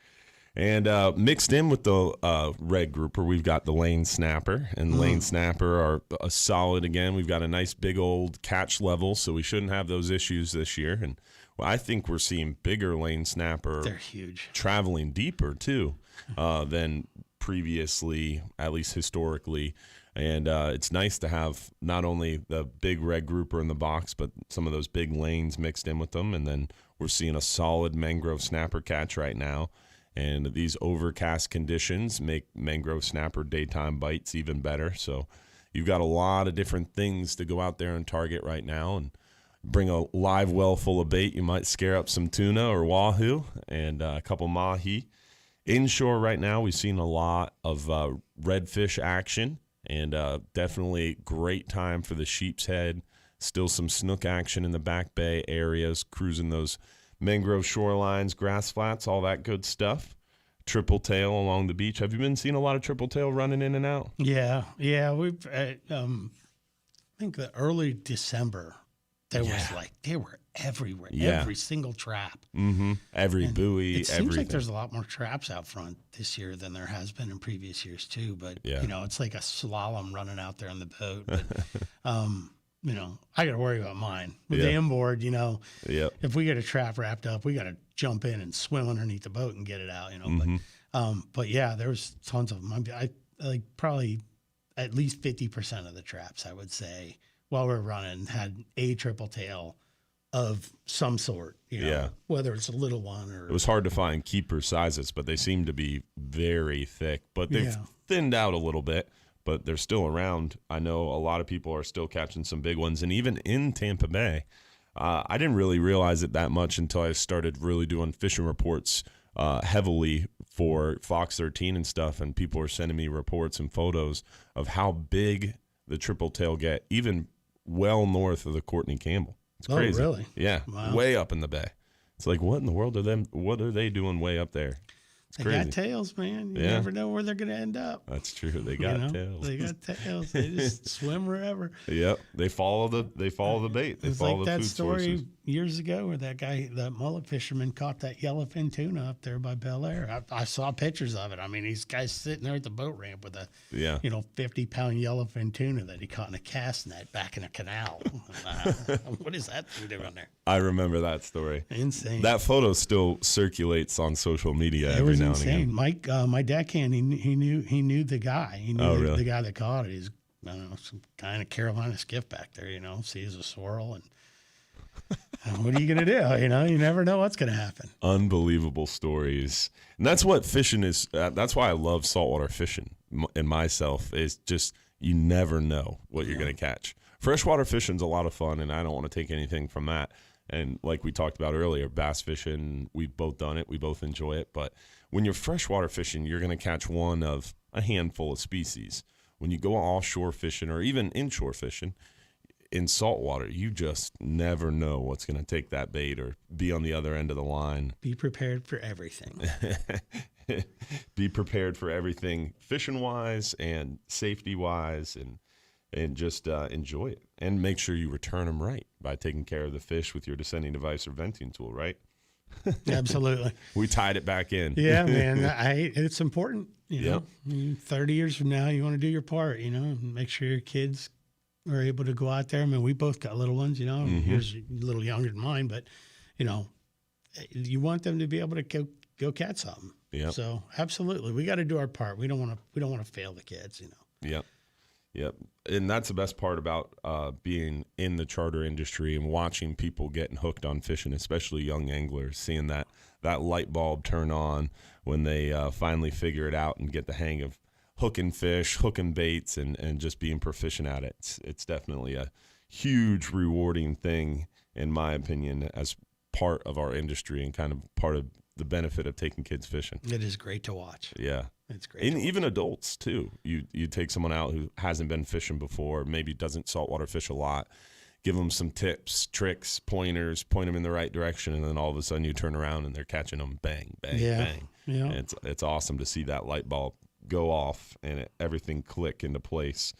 And mixed in with the red grouper, we've got the lane snapper. And lane snapper are a solid again. We've got a nice big old catch level, so we shouldn't have those issues this year. And well, I think we're seeing bigger lane snapper. They're huge. Traveling deeper, too, than previously, at least historically. And it's nice to have not only the big red grouper in the box, but some of those big lanes mixed in with them. And then we're seeing a solid mangrove snapper catch right now. And these overcast conditions make mangrove snapper daytime bites even better. So you've got a lot of different things to go out there and target right now. And bring a live well full of bait. You might scare up some tuna or wahoo and a couple mahi. Inshore right now, we've seen a lot of redfish action, and definitely great time for the sheep's head. Still some snook action in the back bay areas, cruising those mangrove shorelines, grass flats, all that good stuff. Triple tail along the beach. Have you been seeing a lot of triple tail running in and out? Yeah. We've I think the early December. They were everywhere, every single trap. Every buoy, it seems everything. like there's a lot more traps out front this year than there has been in previous years too. But it's like a slalom running out there on the boat. But I got to worry about mine with the inboard. If we get a trap wrapped up, we got to jump in and swim underneath the boat and get it out. But yeah, there was tons of them. I like probably at least 50% of the traps, I would say, while we're running, had a triple tail of some sort, whether it's a little one or... It was hard to find keeper sizes, but they seem to be very thick. But they've thinned out a little bit, but they're still around. I know a lot of people are still catching some big ones. And even in Tampa Bay, I didn't really realize it that much until I started really doing fishing reports heavily for Fox 13 and stuff. And people are sending me reports and photos of how big the triple tail get, even well north of the Courtney Campbell. It's crazy. Oh, really? Yeah. Wow. Way up in the bay. It's like, what in the world what are they doing way up there? It's crazy. They got tails, man. You never know where they're going to end up. That's true. They got tails. They got tails. They just swim wherever. Yep. They follow the bait. They follow it's the like that food story sources. Years ago where that mullet fisherman caught that yellowfin tuna up there by Bel Air. I saw pictures of it. I mean, these guys sitting there at the boat ramp with a 50-pound yellowfin tuna that he caught in a cast net back in a canal. What is that thing doing there? I remember that story. Insane. That photo still circulates on social media every now and again. Mike, my deckhand, he knew the guy. He knew the guy that caught it. He's some kind of Carolina skiff back there. Sees a swirl and what are you gonna do? You never know what's gonna happen. Unbelievable stories, and that's what fishing is. That's why I love saltwater fishing. And myself is just you never know what you're gonna catch. Freshwater fishing's a lot of fun, and I don't want to take anything from that. And like we talked about earlier, bass fishing, we've both done it. We both enjoy it. But when you're freshwater fishing, you're going to catch one of a handful of species. When you go offshore fishing or even inshore fishing, in saltwater, you just never know what's going to take that bait or be on the other end of the line. Be prepared for everything. Be prepared for everything fishing-wise and safety-wise, and just enjoy it. And make sure you return them right by taking care of the fish with your descending device or venting tool, right? Absolutely. We tied it back in. Yeah, man. It's important. You know, 30 years from now, you want to do your part, you know, and make sure your kids are able to go out there. I mean, we both got little ones, you know, yours a little younger than mine, but, you know, you want them to be able to go catch something. Yeah. So absolutely, we got to do our part. We don't want to fail the kids, you know. Yep. Yep. And that's the best part about being in the charter industry and watching people getting hooked on fishing, especially young anglers, seeing that light bulb turn on when they finally figure it out and get the hang of hooking fish, hooking baits, and just being proficient at it. It's definitely a huge rewarding thing, in my opinion, as part of our industry and kind of part of the benefit of taking kids fishing. It is great to watch. Yeah. It's great. And even adults too. You take someone out who hasn't been fishing before, maybe doesn't saltwater fish a lot, give them some tips, tricks, pointers, point them in the right direction, and then all of a sudden you turn around and they're catching them, bang, bang, bang. Yeah. And it's awesome to see that light bulb go off and everything click into place.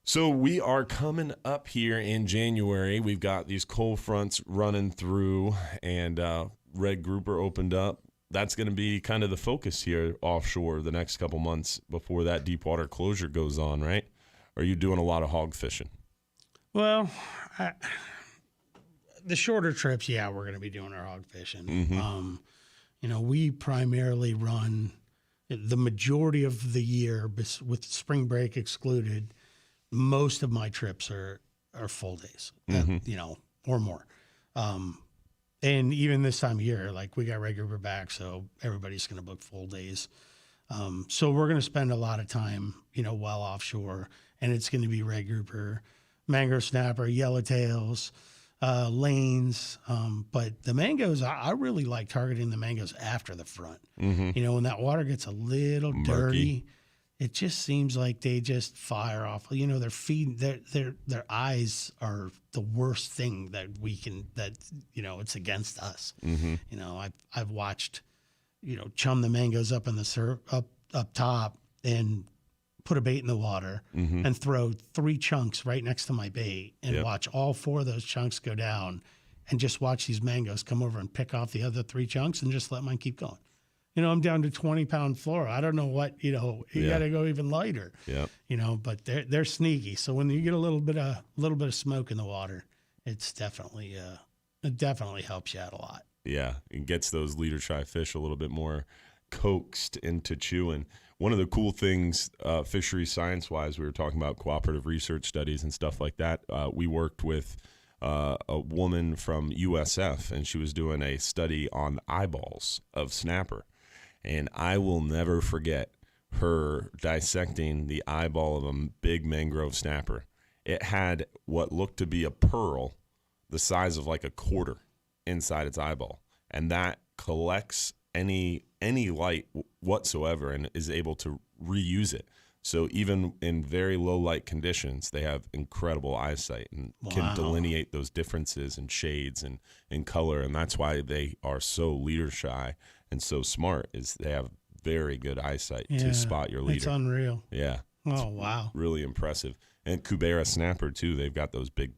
So we are coming up here in January. We've got these cold fronts running through, and red grouper opened up. That's going to be kind of the focus here offshore the next couple months before that deep water closure goes on, right? Are you doing a lot of hog fishing? Well, the shorter trips, yeah, we're going to be doing our hog fishing. You know, we primarily run the majority of the year, with spring break excluded. Most of my trips are full days, you know, or more. And even this time of year, like we got red grouper back, so everybody's going to book full days. So we're going to spend a lot of time, you know, well offshore, and it's going to be red grouper, mangrove snapper, yellowtails, lanes. But the mangoes, I really like targeting the mangoes after the front. You know, when that water gets a little dirty, it just seems like they just fire off. You know, their eyes are the worst thing that you know, it's against us. You know, I've watched, you know, chum the mangoes up in the up top and put a bait in the water and throw 3 chunks right next to my bait and watch all 4 of those chunks go down and just watch these mangoes come over and pick off the other 3 chunks and just let mine keep going. You know, I'm down to 20-pound fluoro. I don't know what, you know, you got to go even lighter. You know, but they're sneaky. So when you get a little bit of smoke in the water, it's definitely it definitely helps you out a lot. Yeah, it gets those leader shy fish a little bit more coaxed into chewing. One of the cool things, fishery science wise, we were talking about cooperative research studies and stuff like that. We worked with a woman from USF, and she was doing a study on eyeballs of snapper. And I will never forget her dissecting the eyeball of a big mangrove snapper. It had what looked to be a pearl the size of like a quarter inside its eyeball. And that collects any light whatsoever and is able to reuse it. So even in very low light conditions, they have incredible eyesight and can delineate those differences in shades and in color. And that's why they are so leader shy and so smart, is they have very good eyesight to spot your leader. It's unreal. Yeah. Oh, wow. Really impressive. And Kubera snapper too. They've got those big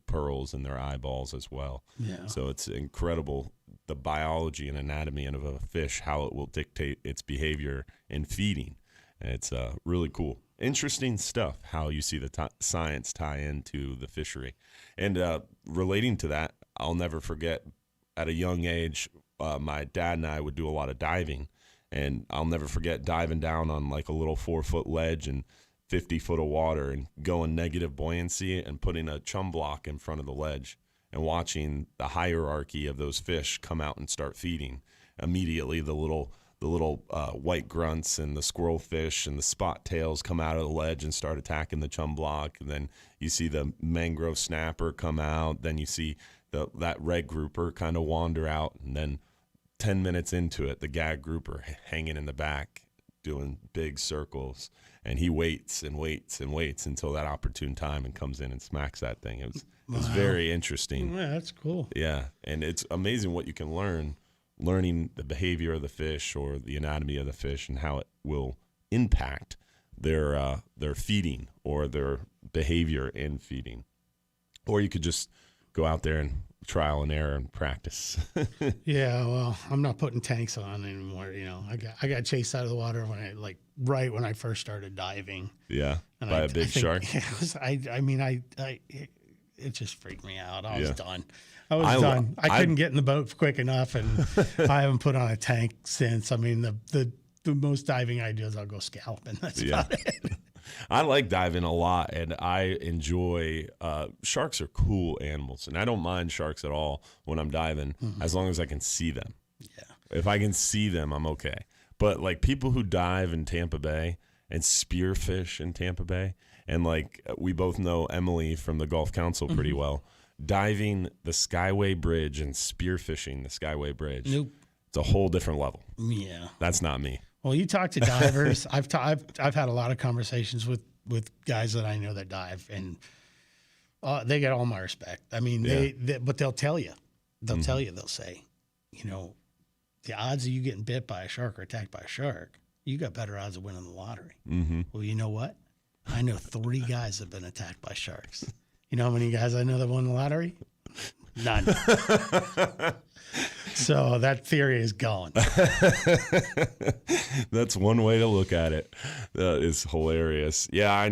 pearls in their eyeballs as well. Yeah. So it's incredible, the biology and anatomy of a fish, how it will dictate its behavior in feeding. And it's really cool. Interesting stuff, how you see the science tie into the fishery. And relating to that, I'll never forget, at a young age, my dad and I would do a lot of diving. And I'll never forget diving down on like a little 4-foot ledge and 50 foot of water and going negative buoyancy and putting a chum block in front of the ledge and watching the hierarchy of those fish come out and start feeding. Immediately, the little white grunts and the squirrel fish and the spot tails come out of the ledge and start attacking the chum block. And then you see the mangrove snapper come out. Then you see that red grouper kind of wander out. And then 10 minutes into it, the gag grouper hanging in the back doing big circles. And he waits and waits and waits until that opportune time and comes in and smacks that thing. It was very interesting. Yeah, that's cool. Yeah, and it's amazing what you can learning the behavior of the fish or the anatomy of the fish and how it will impact their feeding or their behavior in feeding. Or you could just go out there and trial and error and practice. Yeah, well, I'm not putting tanks on anymore. You know, I got chased out of the water right when I first started diving. Yeah, and by a big shark. It just freaked me out. I was done. I done. I couldn't get in the boat quick enough, and I haven't put on a tank since. I mean, the most diving I do is I'll go scalping. That's about it. I like diving a lot, and I enjoy sharks are cool animals, and I don't mind sharks at all when I'm diving as long as I can see them. Yeah. If I can see them, I'm okay. But like people who dive in Tampa Bay and spearfish in Tampa Bay, and like we both know Emily from the Gulf Council pretty well, diving the Skyway Bridge and spearfishing the Skyway Bridge. Nope. It's a whole different level. Yeah. That's not me. Well, you talk to divers. I've had a lot of conversations with guys that I know that dive, and they get all my respect. I mean, but they'll tell you. They'll tell you. They'll say, you know, the odds of you getting bit by a shark or attacked by a shark, you got better odds of winning the lottery. Mm-hmm. Well, you know what? I know 3 guys have been attacked by sharks. You know how many guys I know that won the lottery? None. So that theory is gone. That's one way to look at it. That is hilarious. Yeah,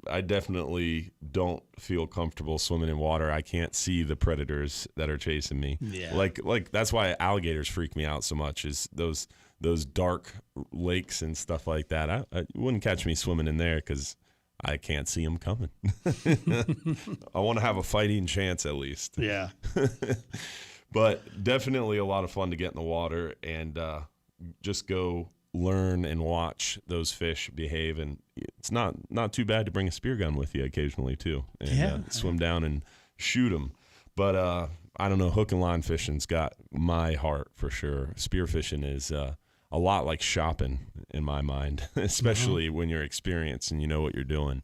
I definitely don't feel comfortable swimming in water. I can't see the predators that are chasing me. Yeah. Like that's why alligators freak me out so much, is those dark lakes and stuff like that. I wouldn't catch me swimming in there because I can't see them coming. I want to have a fighting chance at least. Yeah. But definitely a lot of fun to get in the water and just go learn and watch those fish behave. And it's not too bad to bring a spear gun with you occasionally too, and swim down and shoot them. But I don't know, hook and line fishing's got my heart for sure. Spear fishing is a lot like shopping in my mind, especially when you're experienced and you know what you're doing.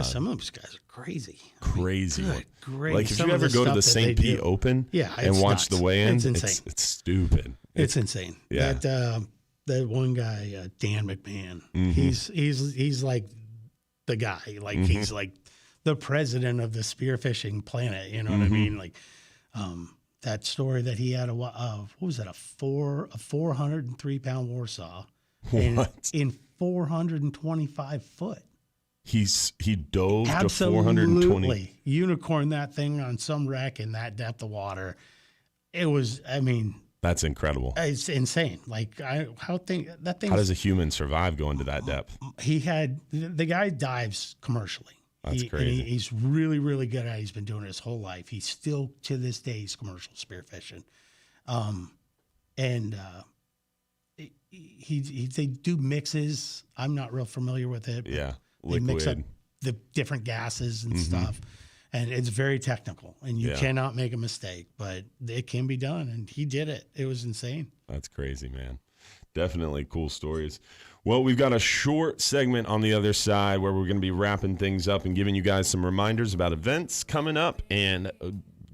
Some of those guys are crazy. Crazy. Good, great. Like if you ever go to the St. Pete Open and watch the weigh-in, it's insane. It's stupid. It's insane. Yeah. That one guy, Dan McMahon, he's like the guy. Like he's like the president of the spearfishing planet. You know what I mean? Like that story that he had what was that? A 403-pound Warsaw in 425 foot. He dove Absolutely. to 420. Unicorn that thing on some wreck in that depth of water. It was, I mean, that's incredible. It's insane. Like how does a human survive going to that depth? The guy dives commercially. That's crazy. He's really, really good at it. He's been doing it his whole life. He's still to this day he's commercial spearfishing. They do mixes. I'm not real familiar with it. Yeah. They mix up the different gases and stuff, and it's very technical, and you cannot make a mistake, but it can be done, and he did it. It was insane. That's crazy, man. Definitely cool stories. Well, we've got a short segment on the other side where we're going to be wrapping things up and giving you guys some reminders about events coming up and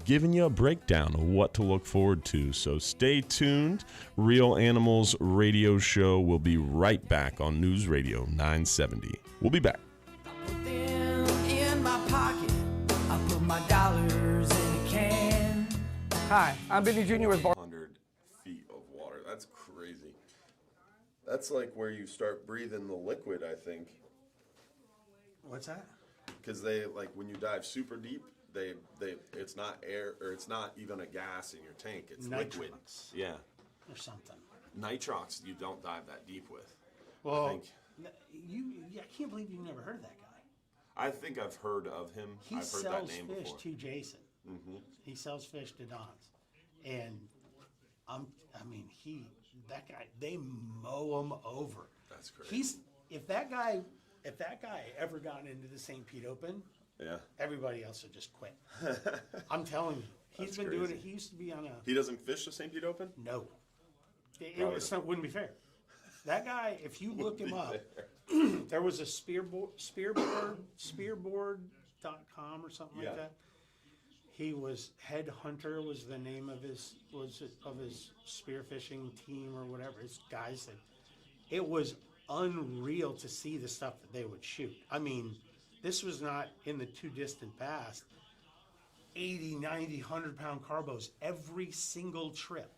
giving you a breakdown of what to look forward to. So stay tuned. Real Animals Radio Show will be right back on News Radio 970. We'll be back. I put them in my pocket. I put my dollars in a can. Hi, I'm Billy Jr. with 100 feet of water. That's crazy. That's like where you start breathing the liquid, I think. What's that? Because they, like, when you dive super deep, it's not air, or it's not even a gas in your tank. It's liquid. Yeah. Or something. Nitrox you don't dive that deep with. Well, I think. I can't believe you've never heard of that guy. I think I've heard of him. He I've heard sells that name fish before. to Jason. He sells fish to Don's, and that guy, they mow him over. That's crazy. If that guy ever got into the St. Pete Open, everybody else would just quit. I'm telling you, he's been doing it. He used to be on a. He doesn't fish the St. Pete Open? No, it wouldn't be fair. That guy, if you look him up, there was a spearboard.com or something like that. He was Head Hunter was the name of his spearfishing team or whatever. His guys said it was unreal to see the stuff that they would shoot. I mean, this was not in the too distant past. 80, 90, 100-pound carbos every single trip.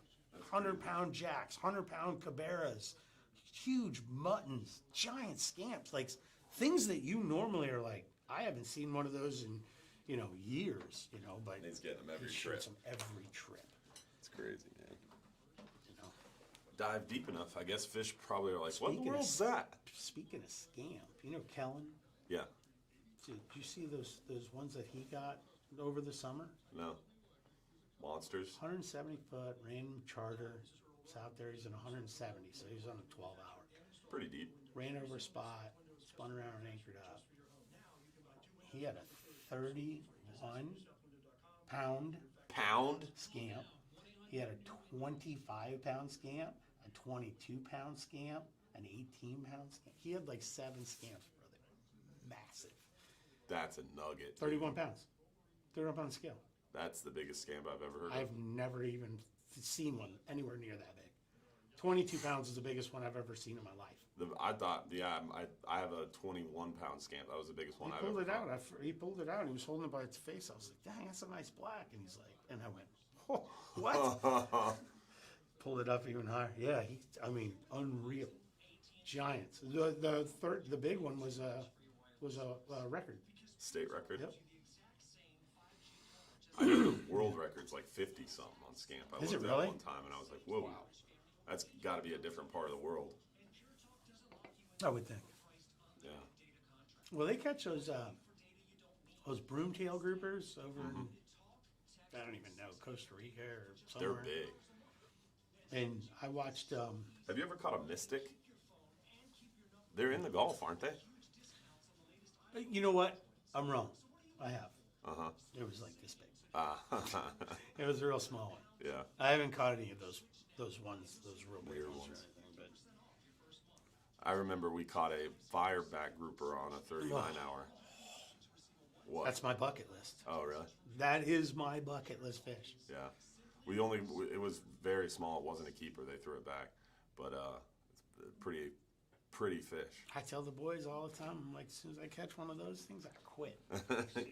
100-pound jacks, 100-pound caberas, huge muttons, giant scamps, like things that you normally are like, I haven't seen one of those in, years, but he's getting them every he trip. shoots them every trip. It's crazy, man. Dive deep enough, I guess fish probably are like, what in the world's that? Speaking of scamp, Kellen? Yeah. Did you see those ones that he got over the summer? No. Monsters? 170-foot random charter. It's out there. He's in 170, so he's on a 12-hour. Pretty deep. Ran over a spot, spun around and anchored up. He had a 31-pound scamp. He had a 25-pound scamp, a 22-pound scamp, an 18-pound scamp. He had like 7 scamps, brother. Massive. That's a nugget. 31 pounds. 31-pound scale. That's the biggest scamp I've ever heard of. I've never even seen one anywhere near that big. 22 pounds is the biggest one I've ever seen in my life. I thought, I have a 21-pound scamp. That was the biggest one I've ever He pulled it out. He was holding it by its face. I was like, dang, that's a nice black. And he's like, and I went, oh, what? Pulled it up even higher. Yeah, unreal. Giants. The big one was a record. State record? Yep. I know the world record's like 50-something on scamp. I Is it looked really? at one time and I was like, whoa, that's got to be a different part of the world. I would think. Yeah. Well, they catch those broomtail groupers over in, I don't even know, Costa Rica or somewhere. They're big. And I watched... have you ever caught a mystic? They're in the Gulf, aren't they? You know what? I'm wrong. I have. Uh-huh. It was like this big. It was a real small one. Yeah. I haven't caught any of those ones, those real big ones. Or anything, but I remember we caught a Fireback Grouper on a 39-hour. What? That's my bucket list. Oh, really? That is my bucket list fish. Yeah. It was very small. It wasn't a keeper. They threw it back. But it's pretty fish. I tell the boys all the time, I'm like, as soon as I catch one of those things, I quit.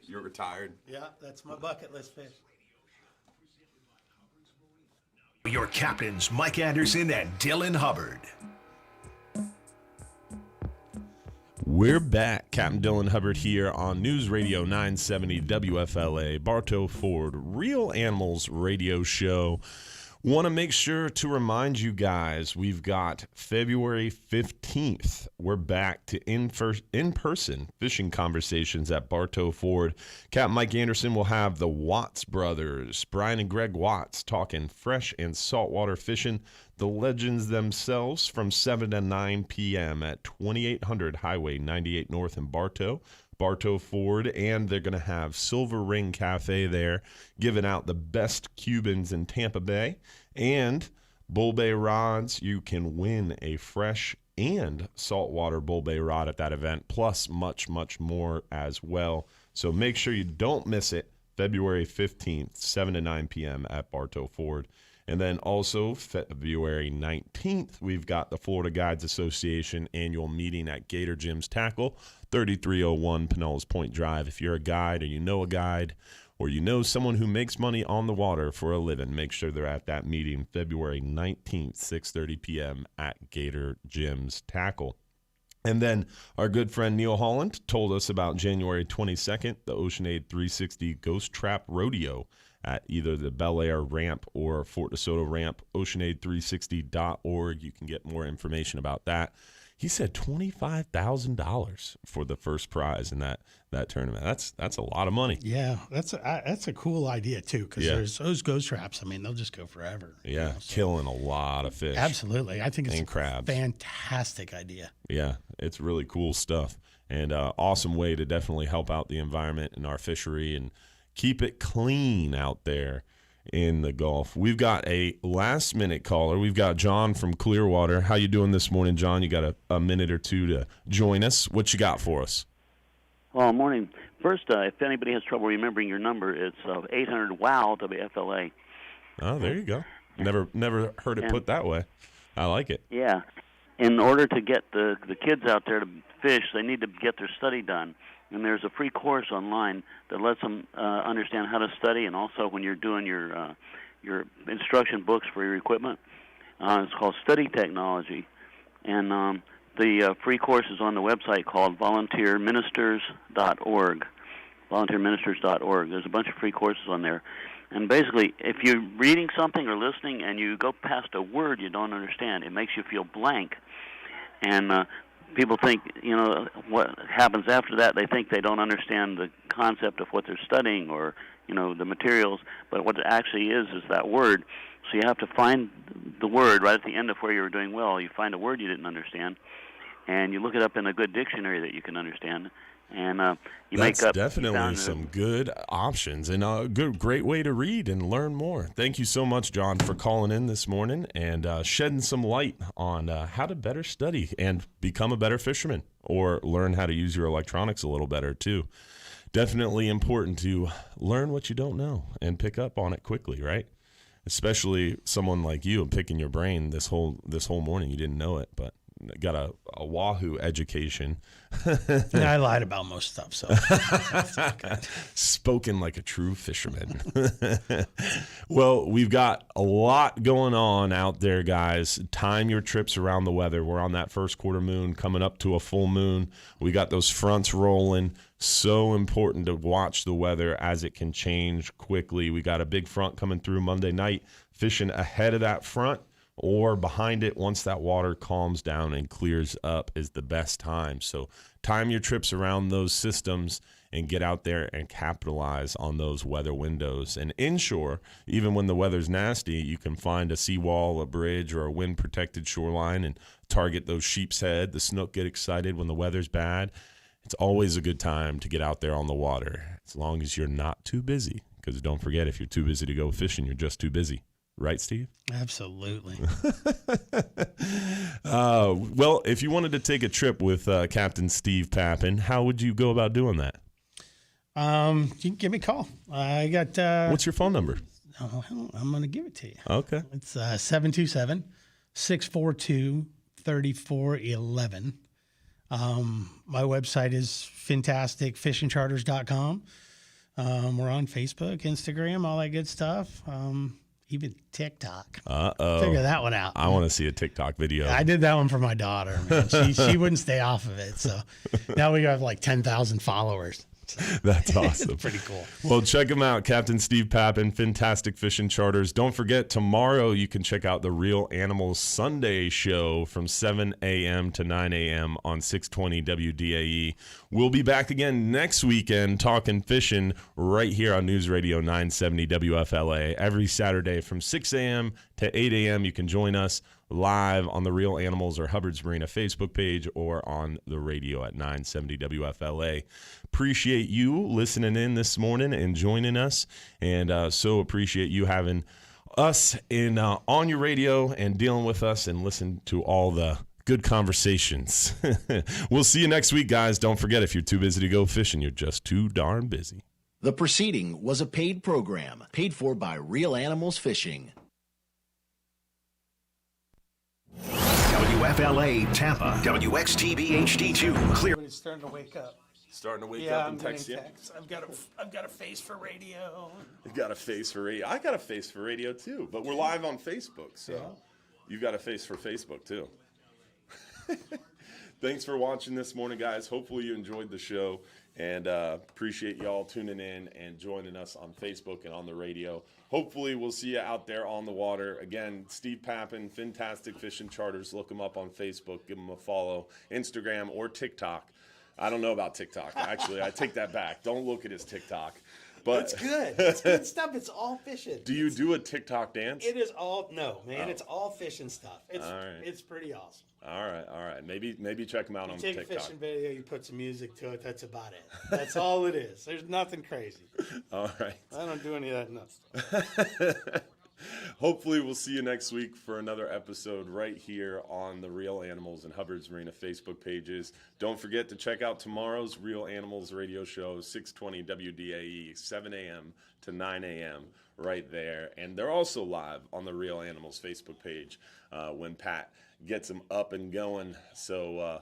You're retired? Yeah, that's my bucket list fish. Your captains, Mike Anderson and Dylan Hubbard. We're back. Captain Dylan Hubbard here on News Radio 970 WFLA, Bartow Ford Real Animals Radio Show. Want to make sure to remind you guys, we've got February 15th. We're back to in-person fishing conversations at Bartow Ford. Captain Mike Anderson will have the Watts brothers, Brian and Greg Watts, talking fresh and saltwater fishing, the legends themselves, from 7 to 9 p.m. at 2800 Highway 98 North in Bartow Ford, and they're going to have Silver Ring Cafe there, giving out the best Cubans in Tampa Bay, and Bull Bay rods. You can win a fresh and saltwater Bull Bay rod at that event, plus much, much more as well. So make sure you don't miss it, February 15th, 7 to 9 p.m. at Bartow Ford. And then also February 19th, we've got the Florida Guides Association annual meeting at Gator Jim's Tackle, 3301 Pinellas Point Drive. If you're a guide or you know a guide or you know someone who makes money on the water for a living, make sure they're at that meeting February 19th, 6:30 p.m. at Gator Jim's Tackle. And then our good friend Neil Holland told us about January 22nd, the Oceanade 360 Ghost Trap Rodeo at either the Bel Air ramp or Fort DeSoto ramp, oceanade360.org. You can get more information about that. He said $25,000 for the first prize in that tournament. That's a lot of money. Yeah, that's a cool idea too, because there's those ghost traps. I mean, they'll just go forever. Yeah, killing a lot of fish. Absolutely, I think it's crabs. A fantastic idea. Yeah, it's really cool stuff, and awesome way to definitely help out the environment and our fishery and keep it clean out there in the Gulf. We've got a last-minute caller. We've got John from Clearwater. How you doing this morning, John? You got a minute or two to join us. What you got for us? Oh, morning. First, if anybody has trouble remembering your number, it's 800-WOW WFLA. Oh, there you go. Never heard it put that way. I like it. Yeah. In order to get the kids out there to fish, they need to get their study done. and there's a free course online that lets them understand how to study, and also when you're doing your instruction books for your equipment. It's called Study Technology, and the free course is on the website called volunteerministers.org. Volunteerministers.org. There's a bunch of free courses on there. And basically, if you're reading something or listening and you go past a word you don't understand, it makes you feel blank. And people think, what happens after that, they think they don't understand the concept of what they're studying or, the materials. But what it actually is that word. So you have to find the word right at the end of where you were doing well. You find a word you didn't understand, and you look it up in a good dictionary that you can understand. And you That's make up definitely some good options and a great way to read and learn more. Thank you so much, John, for calling in this morning and shedding some light on how to better study and become a better fisherman or learn how to use your electronics a little better too. Definitely important to learn what you don't know and pick up on it quickly, right? Especially someone like you and picking your brain this whole morning. You didn't know it, but got a Wahoo education. I lied about most stuff, so. Spoken like a true fisherman. Well, we've got a lot going on out there, guys. Time your trips around the weather. We're on that first quarter moon, coming up to a full moon. We got those fronts rolling. So important to watch the weather as it can change quickly. We got a big front coming through Monday night. Fishing ahead of that front or behind it once that water calms down and clears up is the best time. So time your trips around those systems and get out there and capitalize on those weather windows. And inshore, even when the weather's nasty, you can find a seawall, a bridge, or a wind-protected shoreline and target those sheep's head. The snook get excited when the weather's bad. It's always a good time to get out there on the water, as long as you're not too busy. Because don't forget, if you're too busy to go fishing, you're just too busy. Right, Steve? Absolutely. Well, if you wanted to take a trip with Captain Steve Papen, how would you go about doing that? You can give me a call. I got... What's your phone number? Oh, I'm going to give it to you. Okay. It's 727-642-3411. My website is fintasticfishingcharters.com. We're on Facebook, Instagram, all that good stuff. Even TikTok. Figure that one out. I want to see a TikTok video. I did that one for my daughter, man. She wouldn't stay off of it. So now we have like 10,000 followers. That's awesome. It's pretty cool. Well, check him out, Captain Steve Papen, Fintastic Fishing Charters. Don't forget, tomorrow you can check out the Real Animals Sunday show from 7 a.m. to 9 a.m. on 620 WDAE. We'll be back again next weekend talking fishing right here on News Radio 970 WFLA. Every Saturday from 6 a.m. to 8 a.m. you can join us live on the Real Animals or Hubbard's Marina Facebook page or on the radio at 970 WFLA. Appreciate you listening in this morning and joining us, and so appreciate you having us in on your radio and dealing with us and listen to all the good conversations. We'll see you next week, guys. Don't forget, if you're too busy to go fishing, you're just too darn busy. The proceeding was a paid program, paid for by Real Animals Fishing. WFLA Tampa, WXTV HD2 Clear. It's starting to wake up. Starting to wake Yeah, up I'm and text you? getting texts. I've got a face for radio. You got a face for radio. I got a face for radio too, but we're live on Facebook, so you got a face for Facebook too. Thanks for watching this morning, guys. Hopefully you enjoyed the show, and appreciate y'all tuning in and joining us on Facebook and on the radio. Hopefully we'll see you out there on the water. Again, Steve Papen, Fintastic Fishing Charters. Look him up on Facebook. Give him a follow. Instagram or TikTok. I don't know about TikTok. Actually, I take that back. Don't look at his TikTok. But It's good. It's good stuff. It's all fishing. Do you do a TikTok dance? It is all It's all fishing stuff. It's pretty awesome. All right. Maybe check him out on Take TikTok. a fishing video, you put some music to it. That's about it. That's all it is. There's nothing crazy. All right. I don't do any of that nuts stuff. Hopefully we'll see you next week for another episode right here on the Real Animals and Hubbard's Marina Facebook pages. Don't forget to check out tomorrow's Real Animals radio show, 620 WDAE, 7 a.m. to 9 a.m. right there. And they're also live on the Real Animals Facebook page when Pat gets them up and going. So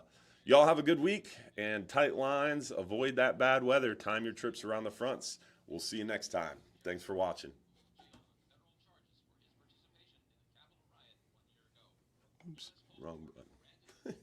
Y'all have a good week and tight lines. Avoid that bad weather. Time your trips around the fronts. We'll see you next time. Thanks for watching. Oops, wrong button.